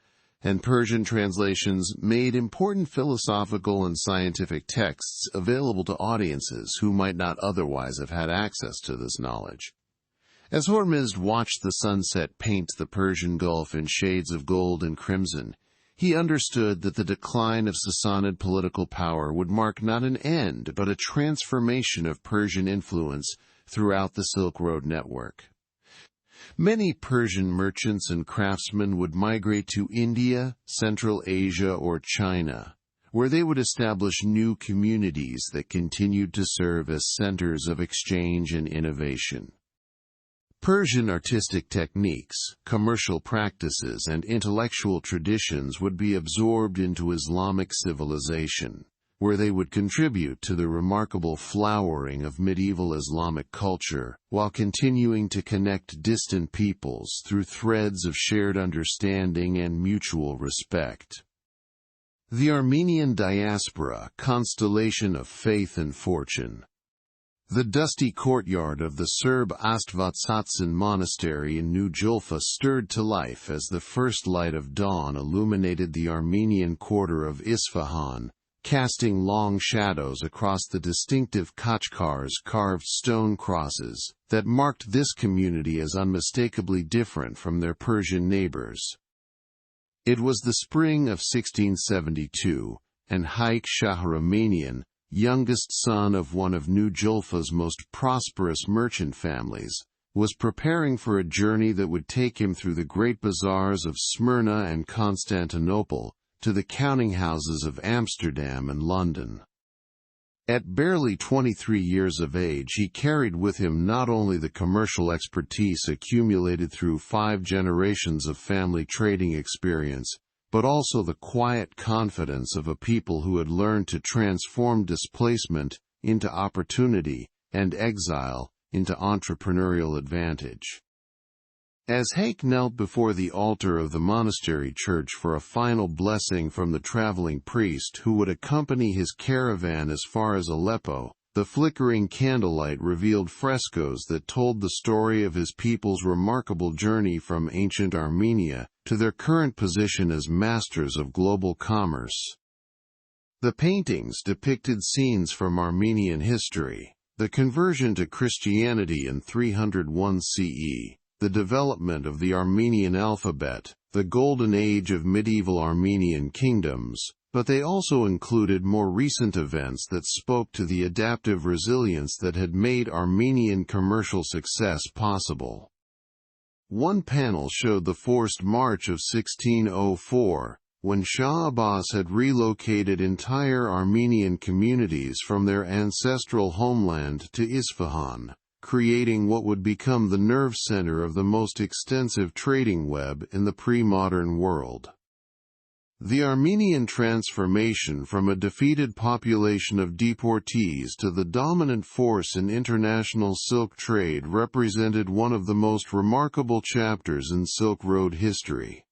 and Persian translations made important philosophical and scientific texts available to audiences who might not otherwise have had access to this knowledge. As Hormiz watched the sunset paint the Persian Gulf in shades of gold and crimson, he understood that the decline of Sassanid political power would mark not an end but a transformation of Persian influence throughout the Silk Road network. Many Persian merchants and craftsmen would migrate to India, Central Asia, or China, where they would establish new communities that continued to serve as centers of exchange and innovation. Persian artistic techniques, commercial practices, and intellectual traditions would be absorbed into Islamic civilization, where they would contribute to the remarkable flowering of medieval Islamic culture, while continuing to connect distant peoples through threads of shared understanding and mutual respect. The Armenian diaspora, constellation of faith and fortune. The dusty courtyard of the Serb Astvatsatsin monastery in New Julfa stirred to life as the first light of dawn illuminated the Armenian quarter of Isfahan, casting long shadows across the distinctive Kachkar's carved stone crosses that marked this community as unmistakably different from their Persian neighbors. It was the spring of 1672, and Haik Shahramanian, youngest son of one of New Julfa's most prosperous merchant families, was preparing for a journey that would take him through the great bazaars of Smyrna and Constantinople to the counting houses of Amsterdam and London. At barely 23 years of age, he carried with him not only the commercial expertise accumulated through 5 generations of family trading experience, but also the quiet confidence of a people who had learned to transform displacement into opportunity and exile into entrepreneurial advantage. As Hake knelt before the altar of the monastery church for a final blessing from the traveling priest who would accompany his caravan as far as Aleppo, the flickering candlelight revealed frescoes that told the story of his people's remarkable journey from ancient Armenia to their current position as masters of global commerce. The paintings depicted scenes from Armenian history: the conversion to Christianity in 301 CE, the development of the Armenian alphabet, the golden age of medieval Armenian kingdoms, but they also included more recent events that spoke to the adaptive resilience that had made Armenian commercial success possible. One panel showed the forced march of 1604, when Shah Abbas had relocated entire Armenian communities from their ancestral homeland to Isfahan, creating what would become the nerve center of the most extensive trading web in the pre-modern world. The Armenian transformation from a defeated population of deportees to the dominant force in international silk trade represented one of the most remarkable chapters in Silk Road history.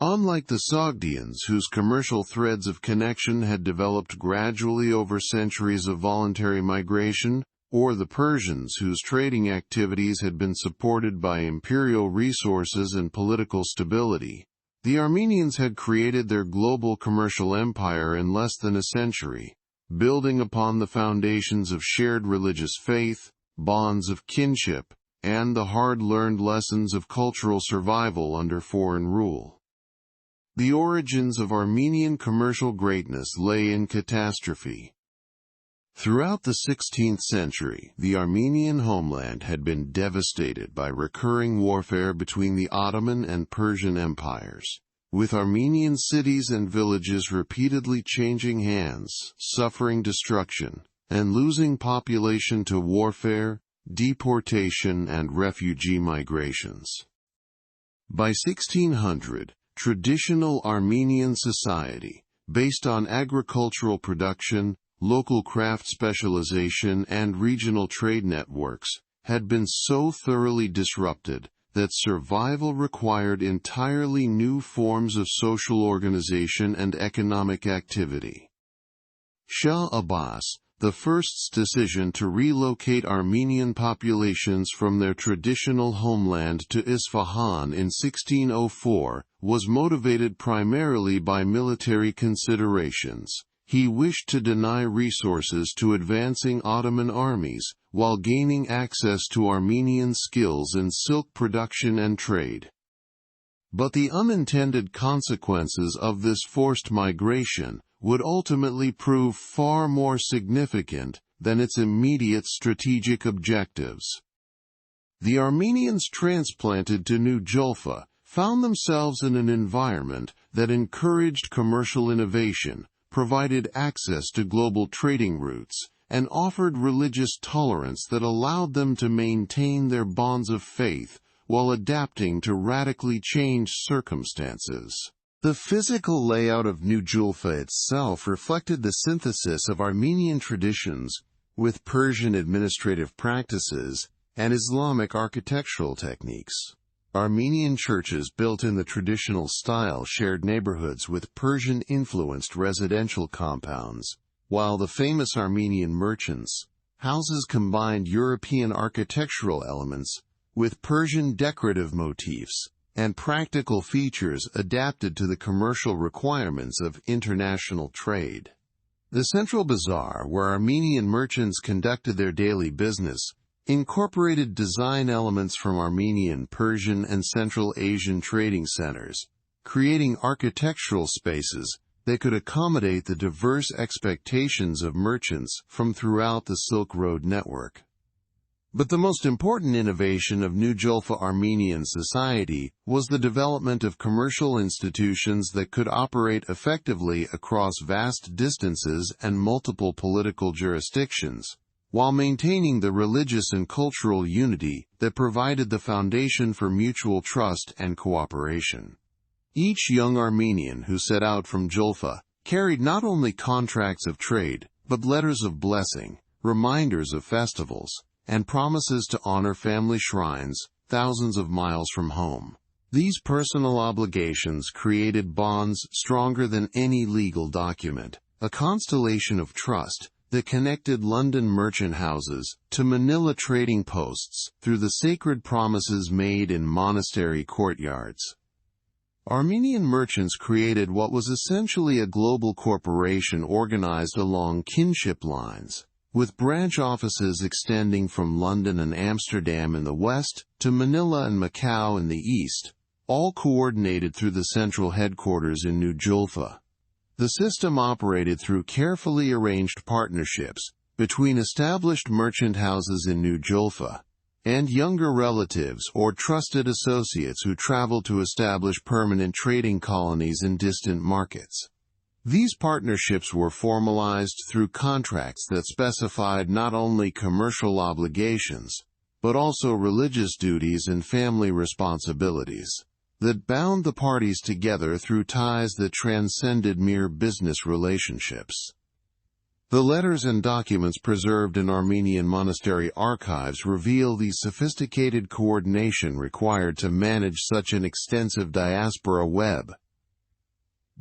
Unlike the Sogdians, whose commercial threads of connection had developed gradually over centuries of voluntary migration, or the Persians, whose trading activities had been supported by imperial resources and political stability, the Armenians had created their global commercial empire in less than a century, building upon the foundations of shared religious faith, bonds of kinship, and the hard-learned lessons of cultural survival under foreign rule. The origins of Armenian commercial greatness lay in catastrophe. Throughout the 16th century, the Armenian homeland had been devastated by recurring warfare between the Ottoman and Persian empires, with Armenian cities and villages repeatedly changing hands, suffering destruction, and losing population to warfare, deportation, and refugee migrations. By 1600, traditional Armenian society, based on agricultural production, local craft specialization, and regional trade networks, had been so thoroughly disrupted that survival required entirely new forms of social organization and economic activity. Shah Abbas, the first's decision to relocate Armenian populations from their traditional homeland to Isfahan in 1604, was motivated primarily by military considerations. He wished to deny resources to advancing Ottoman armies, while gaining access to Armenian skills in silk production and trade. But the unintended consequences of this forced migration would ultimately prove far more significant than its immediate strategic objectives. The Armenians transplanted to New Julfa found themselves in an environment that encouraged commercial innovation, provided access to global trading routes, and offered religious tolerance that allowed them to maintain their bonds of faith while adapting to radically changed circumstances. The physical layout of New Julfa itself reflected the synthesis of Armenian traditions with Persian administrative practices and Islamic architectural techniques. Armenian churches built in the traditional style shared neighborhoods with Persian-influenced residential compounds, while the famous Armenian merchants' houses combined European architectural elements with Persian decorative motifs and practical features adapted to the commercial requirements of international trade. The central bazaar, where Armenian merchants conducted their daily business, incorporated design elements from Armenian, Persian, and Central Asian trading centers, creating architectural spaces that could accommodate the diverse expectations of merchants from throughout the Silk Road network. But the most important innovation of New Julfa Armenian society was the development of commercial institutions that could operate effectively across vast distances and multiple political jurisdictions, while maintaining the religious and cultural unity that provided the foundation for mutual trust and cooperation. Each young Armenian who set out from Julfa carried not only contracts of trade, but letters of blessing, reminders of festivals, and promises to honor family shrines thousands of miles from home. These personal obligations created bonds stronger than any legal document, a constellation of trust that connected London merchant houses to Manila trading posts through the sacred promises made in monastery courtyards. Armenian merchants created what was essentially a global corporation organized along kinship lines, with branch offices extending from London and Amsterdam in the west to Manila and Macau in the east, all coordinated through the central headquarters in New Julfa. The system operated through carefully arranged partnerships between established merchant houses in New Julfa and younger relatives or trusted associates who traveled to establish permanent trading colonies in distant markets. These partnerships were formalized through contracts that specified not only commercial obligations, but also religious duties and family responsibilities that bound the parties together through ties that transcended mere business relationships. The letters and documents preserved in Armenian monastery archives reveal the sophisticated coordination required to manage such an extensive diaspora web.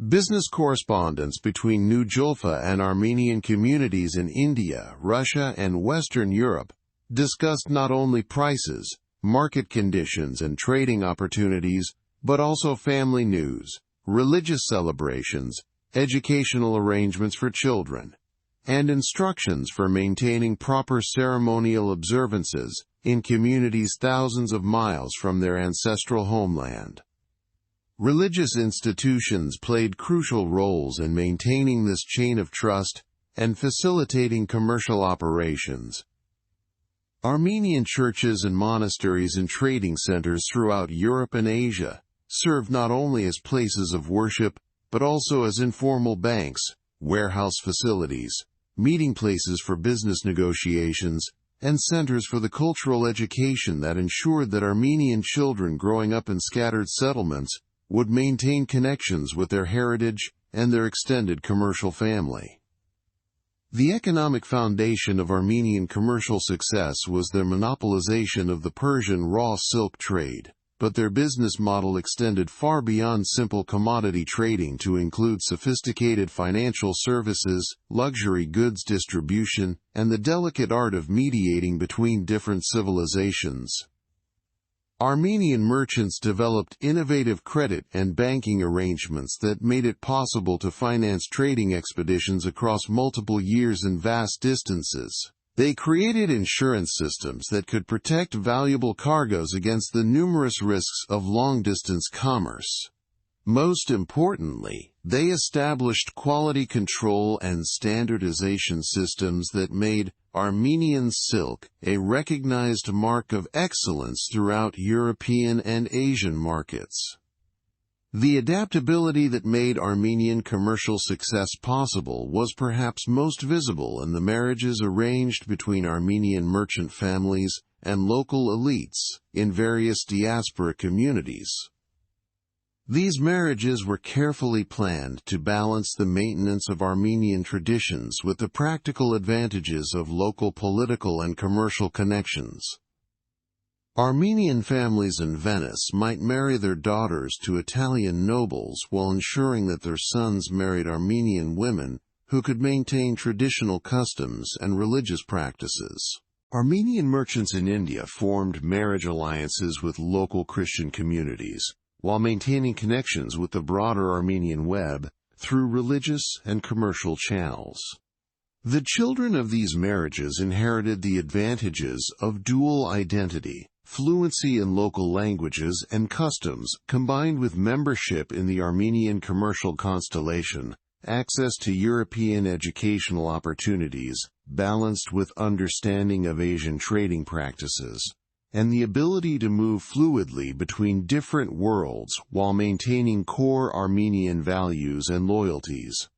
Business correspondence between New Julfa and Armenian communities in India, Russia, and Western Europe discussed not only prices, market conditions, and trading opportunities, but also family news, religious celebrations, educational arrangements for children, and instructions for maintaining proper ceremonial observances in communities thousands of miles from their ancestral homeland. Religious institutions played crucial roles in maintaining this chain of trust and facilitating commercial operations. Armenian churches and monasteries and trading centers throughout Europe and Asia served not only as places of worship, but also as informal banks, warehouse facilities, meeting places for business negotiations, and centers for the cultural education that ensured that Armenian children growing up in scattered settlements would maintain connections with their heritage and their extended commercial family. The economic foundation of Armenian commercial success was their monopolization of the Persian raw silk trade, but their business model extended far beyond simple commodity trading to include sophisticated financial services, luxury goods distribution, and the delicate art of mediating between different civilizations. Armenian merchants developed innovative credit and banking arrangements that made it possible to finance trading expeditions across multiple years and vast distances. They created insurance systems that could protect valuable cargoes against the numerous risks of long-distance commerce. Most importantly, they established quality control and standardization systems that made Armenian silk a recognized mark of excellence throughout European and Asian markets. The adaptability that made Armenian commercial success possible was perhaps most visible in the marriages arranged between Armenian merchant families and local elites in various diaspora communities. These marriages were carefully planned to balance the maintenance of Armenian traditions with the practical advantages of local political and commercial connections. Armenian families in Venice might marry their daughters to Italian nobles while ensuring that their sons married Armenian women who could maintain traditional customs and religious practices. Armenian merchants in India formed marriage alliances with local Christian communities, while maintaining connections with the broader Armenian web through religious and commercial channels. The children of these marriages inherited the advantages of dual identity, fluency in local languages and customs combined with membership in the Armenian commercial constellation access to European educational opportunities, balanced with understanding of Asian trading practices, and the ability to move fluidly between different worlds while maintaining core Armenian values and loyalties.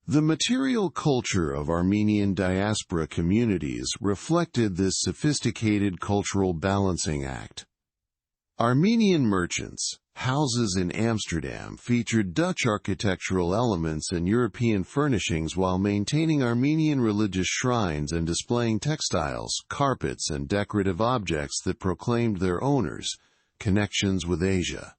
The material culture of Armenian diaspora communities reflected this sophisticated cultural balancing act. Armenian merchants' houses in Amsterdam featured Dutch architectural elements and European furnishings while maintaining Armenian religious shrines and displaying textiles, carpets, and decorative objects that proclaimed their owners' connections with Asia.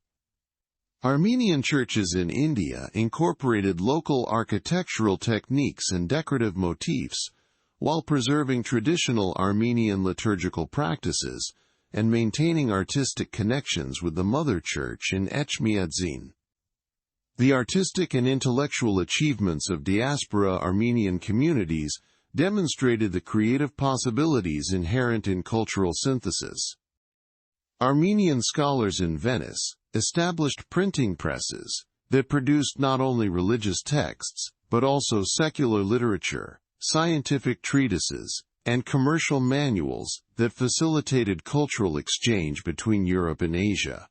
Armenian churches in India incorporated local architectural techniques and decorative motifs, while preserving traditional Armenian liturgical practices and maintaining artistic connections with the Mother Church in Echmiadzin. The artistic and intellectual achievements of diaspora Armenian communities demonstrated the creative possibilities inherent in cultural synthesis. Armenian scholars in Venice established printing presses that produced not only religious texts, but also secular literature, scientific treatises, and commercial manuals that facilitated cultural exchange between Europe and Asia.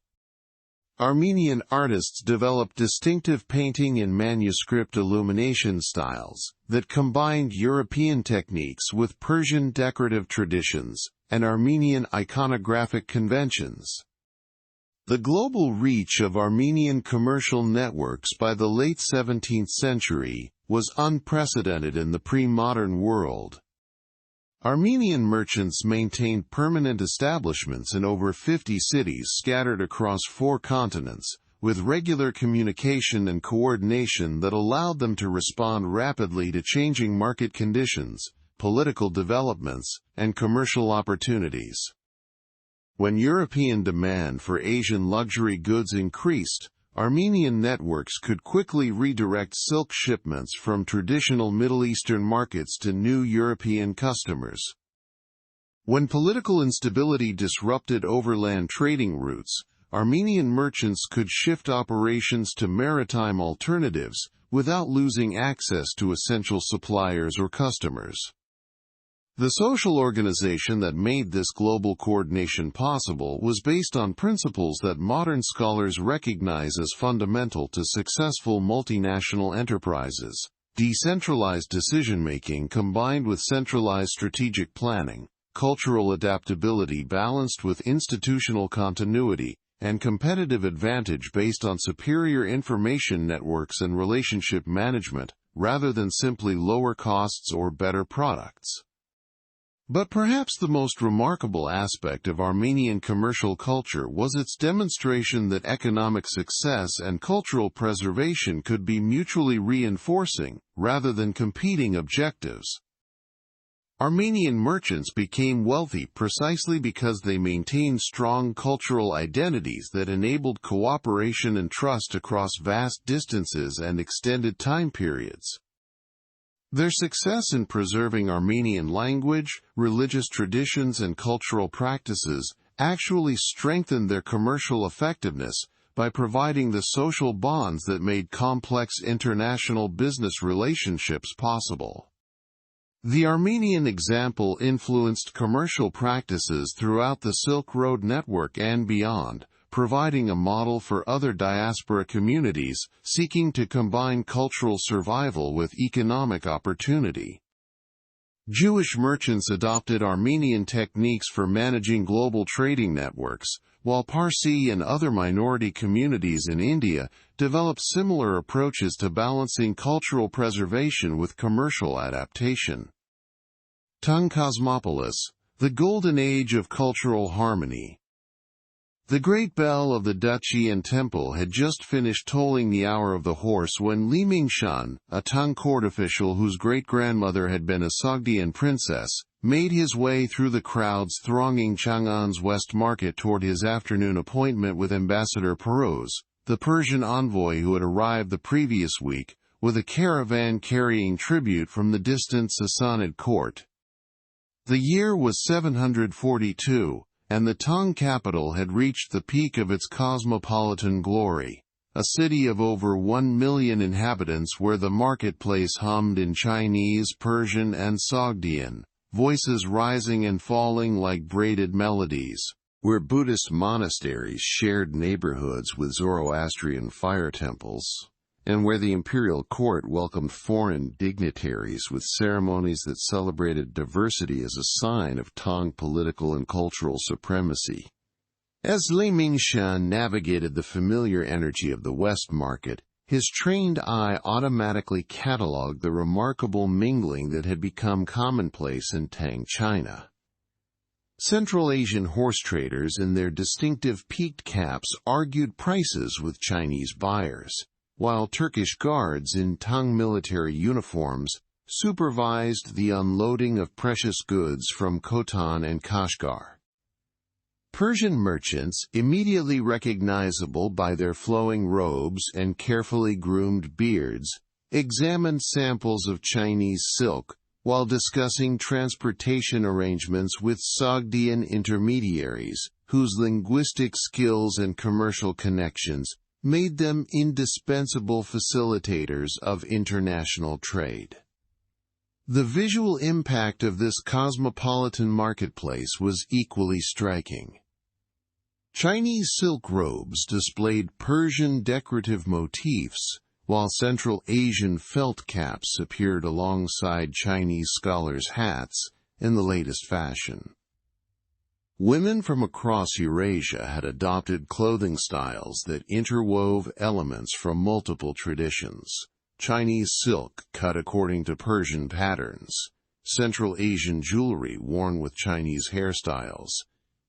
Armenian artists developed distinctive painting and manuscript illumination styles that combined European techniques with Persian decorative traditions and Armenian iconographic conventions. The global reach of Armenian commercial networks by the late 17th century was unprecedented in the pre-modern world. Armenian merchants maintained permanent establishments in over 50 cities scattered across 4 continents, with regular communication and coordination that allowed them to respond rapidly to changing market conditions, political developments, and commercial opportunities. When European demand for Asian luxury goods increased, Armenian networks could quickly redirect silk shipments from traditional Middle Eastern markets to new European customers. When political instability disrupted overland trading routes, Armenian merchants could shift operations to maritime alternatives without losing access to essential suppliers or customers. The social organization that made this global coordination possible was based on principles that modern scholars recognize as fundamental to successful multinational enterprises: decentralized decision-making combined with centralized strategic planning, cultural adaptability balanced with institutional continuity, and competitive advantage based on superior information networks and relationship management, rather than simply lower costs or better products. But perhaps the most remarkable aspect of Armenian commercial culture was its demonstration that economic success and cultural preservation could be mutually reinforcing, rather than competing objectives. Armenian merchants became wealthy precisely because they maintained strong cultural identities that enabled cooperation and trust across vast distances and extended time periods. Their success in preserving Armenian language, religious traditions, and cultural practices actually strengthened their commercial effectiveness by providing the social bonds that made complex international business relationships possible. The Armenian example influenced commercial practices throughout the Silk Road network and beyond, providing a model for other diaspora communities seeking to combine cultural survival with economic opportunity. Jewish merchants adopted Armenian techniques for managing global trading networks, while Parsi and other minority communities in India developed similar approaches to balancing cultural preservation with commercial adaptation. Tung Cosmopolis, the golden age of cultural harmony. The great bell of the duchy and temple had just finished tolling the hour of the horse when Li Mingshan, a Tung court official whose great-grandmother had been a Sogdian princess, made his way through the crowds thronging Chang'an's West Market toward his afternoon appointment with Ambassador Peruz, the Persian envoy who had arrived the previous week, with a caravan carrying tribute from the distant Sassanid court. The year was 742. And the Tang capital had reached the peak of its cosmopolitan glory. a city of over 1 million inhabitants where the marketplace hummed in Chinese, Persian, and Sogdian, voices rising and falling like braided melodies, where Buddhist monasteries shared neighborhoods with Zoroastrian fire temples, and where the imperial court welcomed foreign dignitaries with ceremonies that celebrated diversity as a sign of Tang political and cultural supremacy. As Li Mingshan navigated the familiar energy of the West Market, his trained eye automatically catalogued the remarkable mingling that had become commonplace in Tang China. Central Asian horse traders in their distinctive peaked caps argued prices with Chinese buyers, while Turkish guards in Tang military uniforms supervised the unloading of precious goods from Khotan and Kashgar. Persian merchants, immediately recognizable by their flowing robes and carefully groomed beards, examined samples of Chinese silk while discussing transportation arrangements with Sogdian intermediaries, whose linguistic skills and commercial connections made them indispensable facilitators of international trade. The visual impact of this cosmopolitan marketplace was equally striking. Chinese silk robes displayed Persian decorative motifs, while Central Asian felt caps appeared alongside Chinese scholars' hats in the latest fashion. Women from across Eurasia had adopted clothing styles that interwove elements from multiple traditions: Chinese silk cut according to Persian patterns, Central Asian jewelry worn with Chinese hairstyles,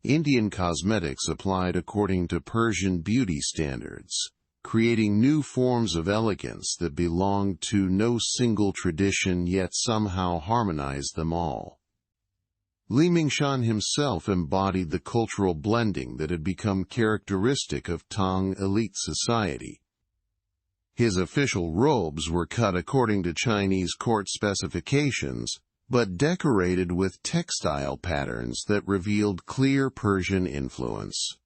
Indian cosmetics applied according to Persian beauty standards, creating new forms of elegance that belonged to no single tradition yet somehow harmonized them all. Li Mingshan himself embodied the cultural blending that had become characteristic of Tang elite society. His official robes were cut according to Chinese court specifications, but decorated with textile patterns that revealed clear Persian influence.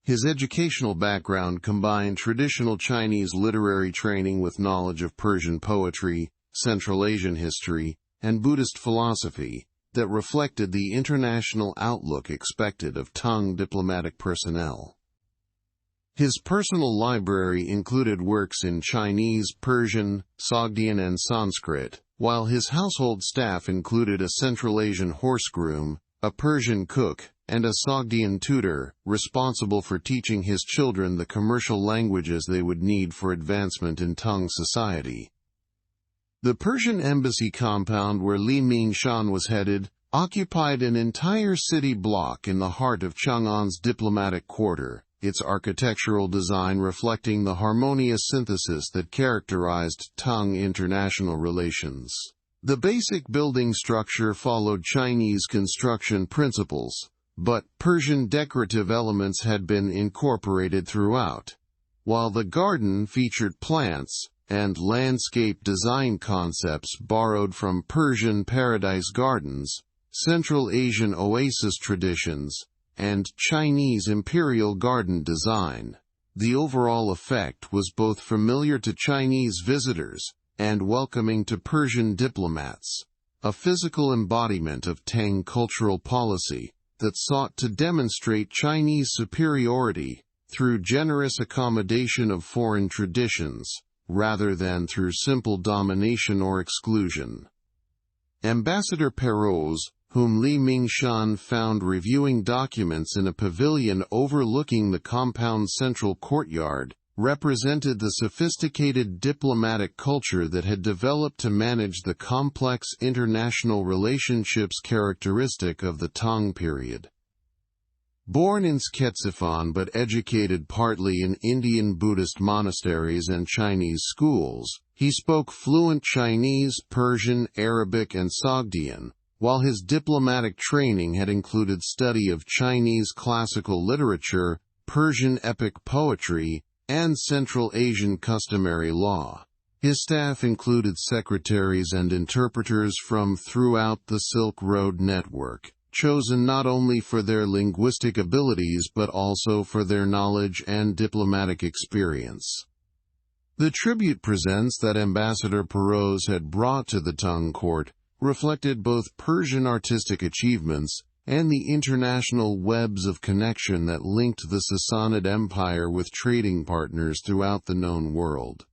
His educational background combined traditional Chinese literary training with knowledge of Persian poetry, Central Asian history, and Buddhist philosophy that reflected the international outlook expected of Tang diplomatic personnel. His personal library included works in Chinese, Persian, Sogdian, and Sanskrit, while his household staff included a Central Asian horse groom, a Persian cook, and a Sogdian tutor, responsible for teaching his children the commercial languages they would need for advancement in Tang society. The Persian embassy compound where Li Mingshan was headed occupied an entire city block in the heart of Chang'an's diplomatic quarter, its architectural design reflecting the harmonious synthesis that characterized Tang international relations. The basic building structure followed Chinese construction principles, but Persian decorative elements had been incorporated throughout, while the garden featured plants and landscape design concepts borrowed from Persian paradise gardens, Central Asian oasis traditions, and Chinese imperial garden design. The overall effect was both familiar to Chinese visitors and welcoming to Persian diplomats, a physical embodiment of Tang cultural policy that sought to demonstrate Chinese superiority through generous accommodation of foreign traditions, rather than through simple domination or exclusion. Ambassador Perroz, whom Li Mingshan found reviewing documents in a pavilion overlooking the compound's central courtyard, represented the sophisticated diplomatic culture that had developed to manage the complex international relationships characteristic of the Tang period. Born in Skhetsifan but educated partly in Indian Buddhist monasteries and Chinese schools, he spoke fluent Chinese, Persian, Arabic, and Sogdian, while his diplomatic training had included study of Chinese classical literature, Persian epic poetry, and Central Asian customary law. His staff included secretaries and interpreters from throughout the Silk Road network, chosen not only for their linguistic abilities but also for their knowledge and diplomatic experience. The tribute presents that Ambassador Perroz had brought to the Tang court reflected both Persian artistic achievements and the international webs of connection that linked the Sassanid Empire with trading partners throughout the known world.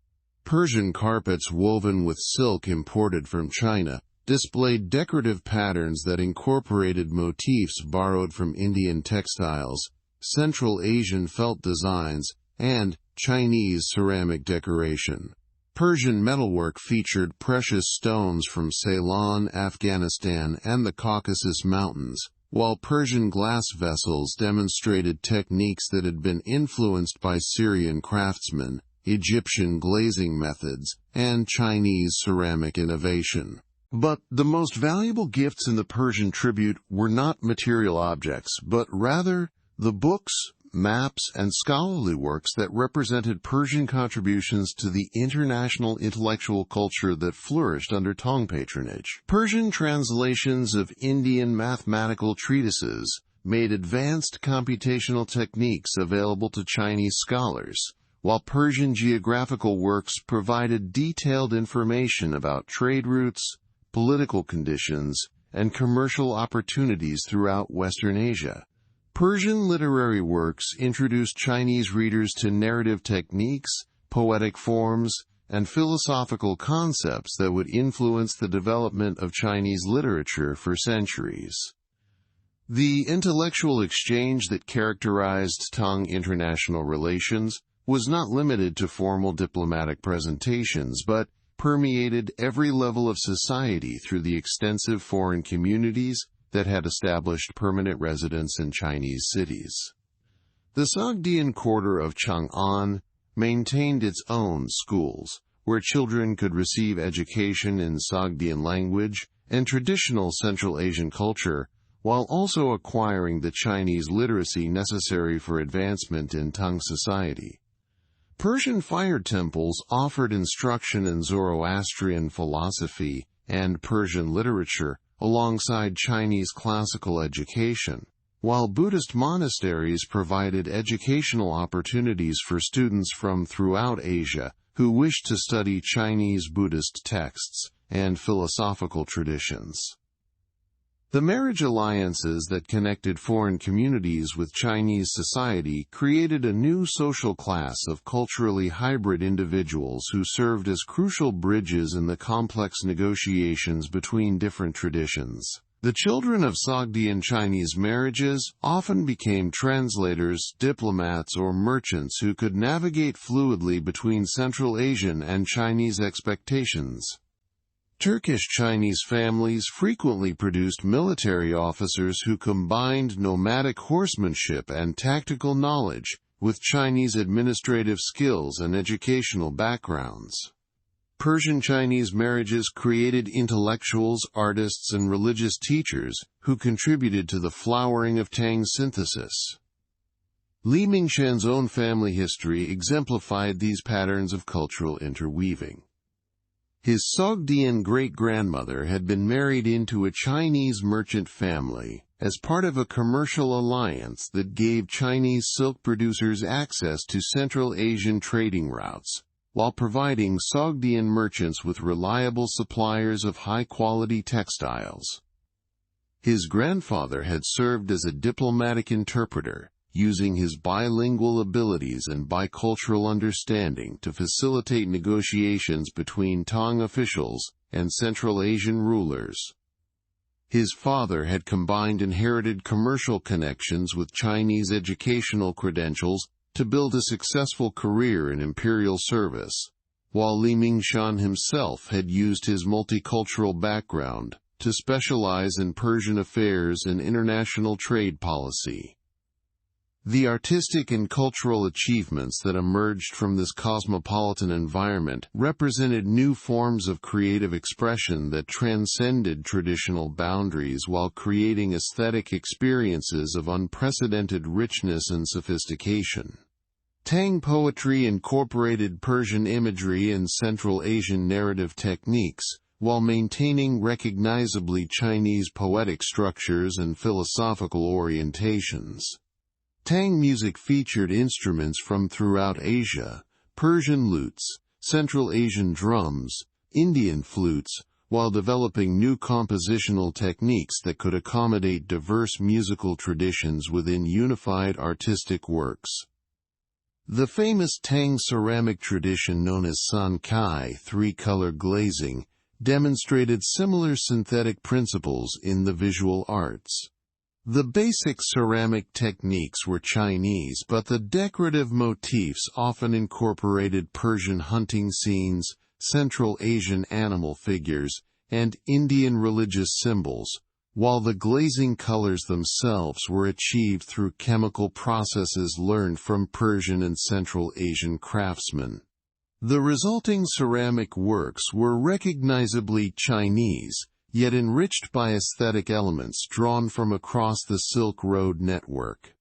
Persian carpets woven with silk imported from China displayed decorative patterns that incorporated motifs borrowed from Indian textiles, Central Asian felt designs, and Chinese ceramic decoration. Persian metalwork featured precious stones from Ceylon, Afghanistan, and the Caucasus Mountains, while Persian glass vessels demonstrated techniques that had been influenced by Syrian craftsmen, Egyptian glazing methods, and Chinese ceramic innovation. But the most valuable gifts in the Persian tribute were not material objects, but rather the books, maps, and scholarly works that represented Persian contributions to the international intellectual culture that flourished under Tang patronage. Persian translations of Indian mathematical treatises made advanced computational techniques available to Chinese scholars, while Persian geographical works provided detailed information about trade routes, political conditions, and commercial opportunities throughout Western Asia. Persian literary works introduced Chinese readers to narrative techniques, poetic forms, and philosophical concepts that would influence the development of Chinese literature for centuries. The intellectual exchange that characterized Tang international relations was not limited to formal diplomatic presentations, but permeated every level of society through the extensive foreign communities that had established permanent residence in Chinese cities. The Sogdian quarter of Chang'an maintained its own schools, where children could receive education in Sogdian language and traditional Central Asian culture, while also acquiring the Chinese literacy necessary for advancement in Tang society. Persian fire temples offered instruction in Zoroastrian philosophy and Persian literature alongside Chinese classical education, while Buddhist monasteries provided educational opportunities for students from throughout Asia who wished to study Chinese Buddhist texts and philosophical traditions. The marriage alliances that connected foreign communities with Chinese society created a new social class of culturally hybrid individuals who served as crucial bridges in the complex negotiations between different traditions. The children of Sogdian Chinese marriages often became translators, diplomats, or merchants who could navigate fluidly between Central Asian and Chinese expectations. Turkish Chinese families frequently produced military officers who combined nomadic horsemanship and tactical knowledge with Chinese administrative skills and educational backgrounds. Persian Chinese marriages created intellectuals, artists, and religious teachers who contributed to the flowering of Tang synthesis. Li Mingshan's own family history exemplified these patterns of cultural interweaving. His Sogdian great-grandmother had been married into a Chinese merchant family as part of a commercial alliance that gave Chinese silk producers access to Central Asian trading routes, while providing Sogdian merchants with reliable suppliers of high-quality textiles. His grandfather had served as a diplomatic interpreter, using his bilingual abilities and bicultural understanding to facilitate negotiations between Tang officials and Central Asian rulers. His father had combined inherited commercial connections with Chinese educational credentials to build a successful career in imperial service, while Li Mingshan himself had used his multicultural background to specialize in Persian affairs and international trade policy. The artistic and cultural achievements that emerged from this cosmopolitan environment represented new forms of creative expression that transcended traditional boundaries while creating aesthetic experiences of unprecedented richness and sophistication. Tang poetry incorporated Persian imagery and Central Asian narrative techniques, while maintaining recognizably Chinese poetic structures and philosophical orientations. Tang music featured instruments from throughout Asia: Persian lutes, Central Asian drums, Indian flutes, while developing new compositional techniques that could accommodate diverse musical traditions within unified artistic works. The famous Tang ceramic tradition known as San Kai, three-color glazing, demonstrated similar synthetic principles in the visual arts. The basic ceramic techniques were Chinese, but the decorative motifs often incorporated Persian hunting scenes, Central Asian animal figures, and Indian religious symbols, while the glazing colors themselves were achieved through chemical processes learned from Persian and Central Asian craftsmen. The resulting ceramic works were recognizably Chinese, yet enriched by aesthetic elements drawn from across the Silk Road network.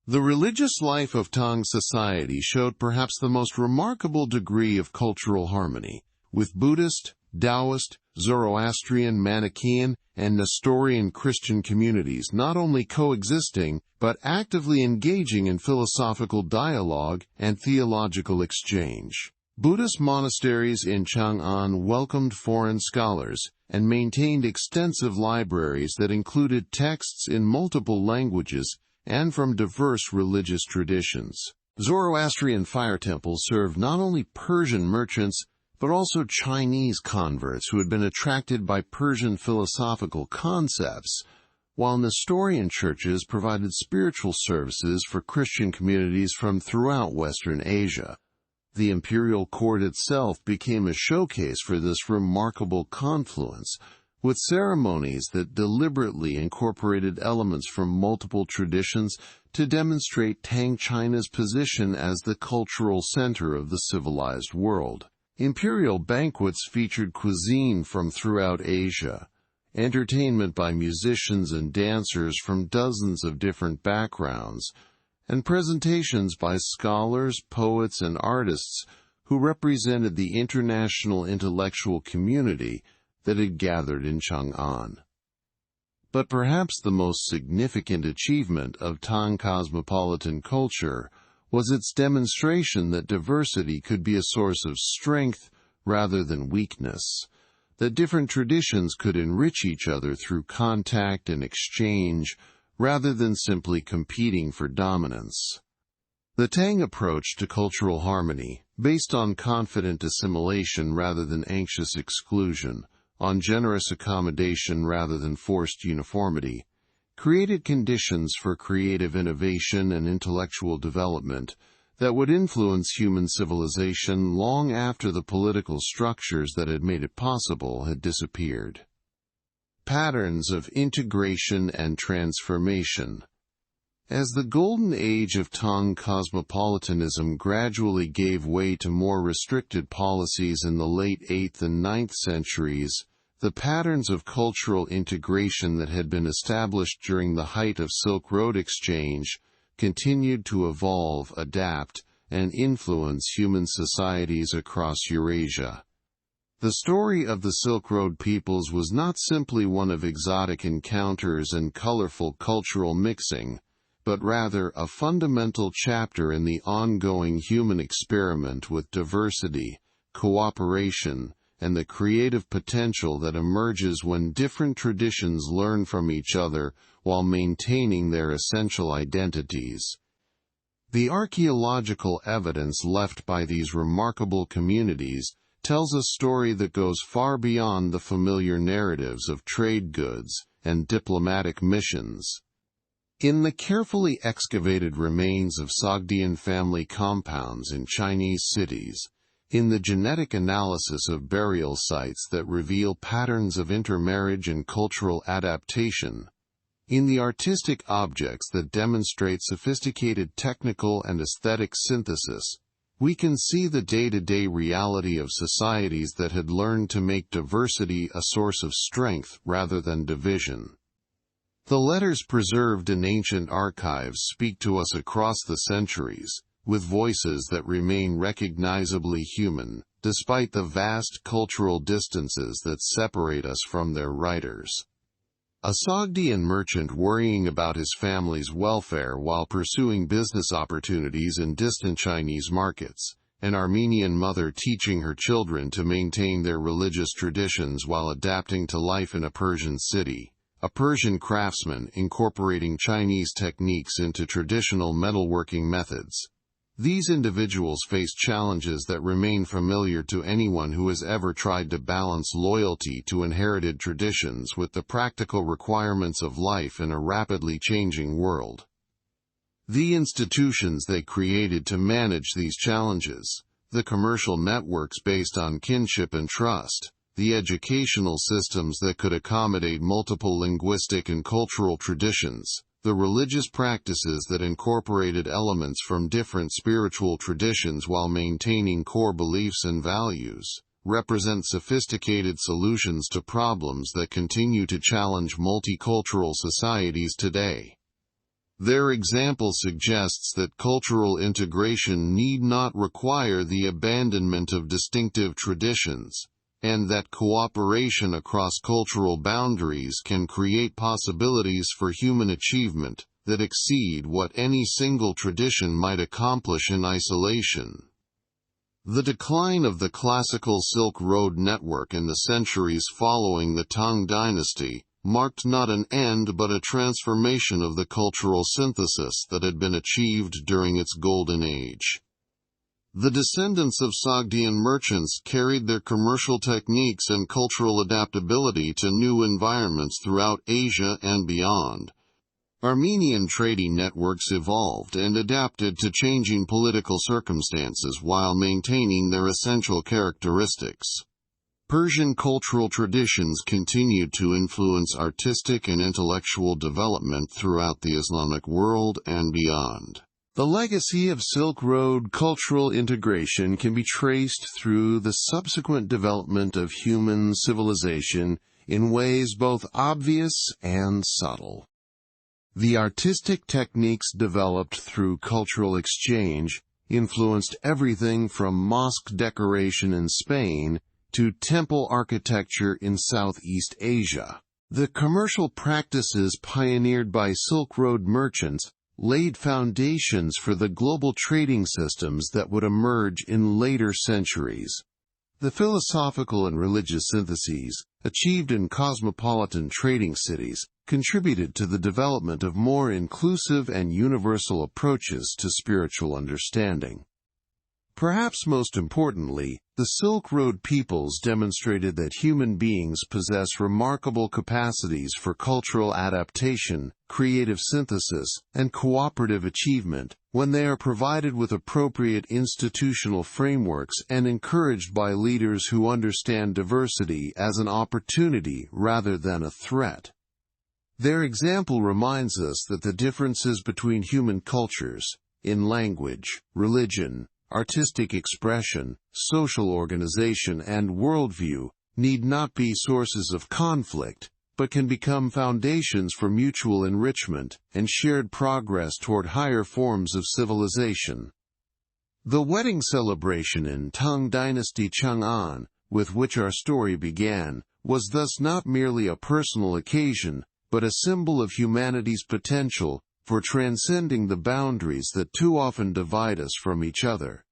The religious life of Tang society showed perhaps the most remarkable degree of cultural harmony, with Buddhist, Taoist, Zoroastrian, Manichaean, and Nestorian Christian communities not only coexisting, but actively engaging in philosophical dialogue and theological exchange. Buddhist monasteries in Chang'an welcomed foreign scholars and maintained extensive libraries that included texts in multiple languages and from diverse religious traditions. Zoroastrian fire temples served not only Persian merchants, but also Chinese converts who had been attracted by Persian philosophical concepts, while Nestorian churches provided spiritual services for Christian communities from throughout Western Asia. The imperial court itself became a showcase for this remarkable confluence, with ceremonies that deliberately incorporated elements from multiple traditions to demonstrate Tang China's position as the cultural center of the civilized world. Imperial banquets featured cuisine from throughout Asia, entertainment by musicians and dancers from dozens of different backgrounds, and presentations by scholars, poets, and artists who represented the international intellectual community that had gathered in Chang'an. But perhaps the most significant achievement of Tang cosmopolitan culture was its demonstration that diversity could be a source of strength rather than weakness, that different traditions could enrich each other through contact and exchange rather than simply competing for dominance. The Tang approach to cultural harmony, based on confident assimilation rather than anxious exclusion, on generous accommodation rather than forced uniformity, created conditions for creative innovation and intellectual development that would influence human civilization long after the political structures that had made it possible had disappeared. Patterns of integration and transformation. As the golden age of Tang cosmopolitanism gradually gave way to more restricted policies in the late 8th and 9th centuries, the patterns of cultural integration that had been established during the height of Silk Road exchange continued to evolve, adapt, and influence human societies across Eurasia. The story of the Silk Road peoples was not simply one of exotic encounters and colorful cultural mixing, but rather a fundamental chapter in the ongoing human experiment with diversity, cooperation, and the creative potential that emerges when different traditions learn from each other while maintaining their essential identities. The archaeological evidence left by these remarkable communities tells a story that goes far beyond the familiar narratives of trade goods and diplomatic missions. In the carefully excavated remains of Sogdian family compounds in Chinese cities, in the genetic analysis of burial sites that reveal patterns of intermarriage and cultural adaptation, in the artistic objects that demonstrate sophisticated technical and aesthetic synthesis, we can see the day-to-day reality of societies that had learned to make diversity a source of strength rather than division. The letters preserved in ancient archives speak to us across the centuries, with voices that remain recognizably human, despite the vast cultural distances that separate us from their writers. A Sogdian merchant worrying about his family's welfare while pursuing business opportunities in distant Chinese markets, an Armenian mother teaching her children to maintain their religious traditions while adapting to life in a Persian city, a Persian craftsman incorporating Chinese techniques into traditional metalworking methods. These individuals face challenges that remain familiar to anyone who has ever tried to balance loyalty to inherited traditions with the practical requirements of life in a rapidly changing world. The institutions they created to manage these challenges, the commercial networks based on kinship and trust, the educational systems that could accommodate multiple linguistic and cultural traditions, the religious practices that incorporated elements from different spiritual traditions while maintaining core beliefs and values, represent sophisticated solutions to problems that continue to challenge multicultural societies today. Their example suggests that cultural integration need not require the abandonment of distinctive traditions, and that cooperation across cultural boundaries can create possibilities for human achievement that exceed what any single tradition might accomplish in isolation. The decline of the classical Silk Road network in the centuries following the Tang dynasty marked not an end but a transformation of the cultural synthesis that had been achieved during its golden age. The descendants of Sogdian merchants carried their commercial techniques and cultural adaptability to new environments throughout Asia and beyond. Armenian trading networks evolved and adapted to changing political circumstances while maintaining their essential characteristics. Persian cultural traditions continued to influence artistic and intellectual development throughout the Islamic world and beyond. The legacy of Silk Road cultural integration can be traced through the subsequent development of human civilization in ways both obvious and subtle. The artistic techniques developed through cultural exchange influenced everything from mosque decoration in Spain to temple architecture in Southeast Asia. The commercial practices pioneered by Silk Road merchants laid foundations for the global trading systems that would emerge in later centuries. The philosophical and religious syntheses, achieved in cosmopolitan trading cities, contributed to the development of more inclusive and universal approaches to spiritual understanding. Perhaps most importantly, the Silk Road peoples demonstrated that human beings possess remarkable capacities for cultural adaptation, creative synthesis, and cooperative achievement when they are provided with appropriate institutional frameworks and encouraged by leaders who understand diversity as an opportunity rather than a threat. Their example reminds us that the differences between human cultures, in language, religion, artistic expression, social organization, and worldview, need not be sources of conflict, but can become foundations for mutual enrichment and shared progress toward higher forms of civilization. The wedding celebration in Tang Dynasty Chang'an, with which our story began, was thus not merely a personal occasion, but a symbol of humanity's potential for transcending the boundaries that too often divide us from each other.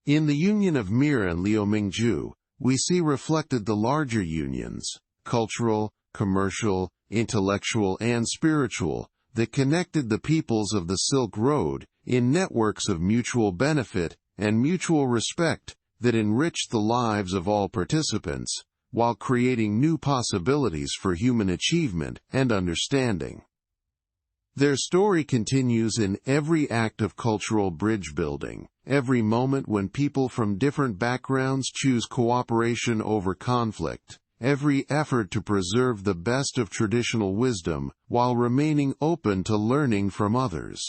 In the union of Mir and Liu Mingju, we see reflected the larger unions, cultural, commercial, intellectual, and spiritual, that connected the peoples of the Silk Road in networks of mutual benefit and mutual respect that enriched the lives of all participants, while creating new possibilities for human achievement and understanding. Their story continues in every act of cultural bridge building, every moment when people from different backgrounds choose cooperation over conflict, every effort to preserve the best of traditional wisdom while remaining open to learning from others.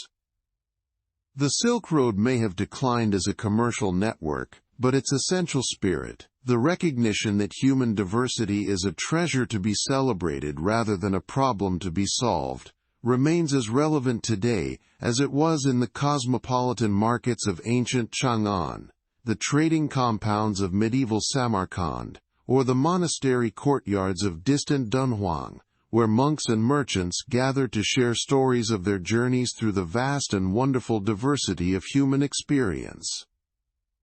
The Silk Road may have declined as a commercial network, but its essential spirit, the recognition that human diversity is a treasure to be celebrated rather than a problem to be solved, remains as relevant today as it was in the cosmopolitan markets of ancient Chang'an. the trading compounds of medieval Samarkand, or the monastery courtyards of distant Dunhuang, where monks and merchants gather to share stories of their journeys through the vast and wonderful diversity of human experience.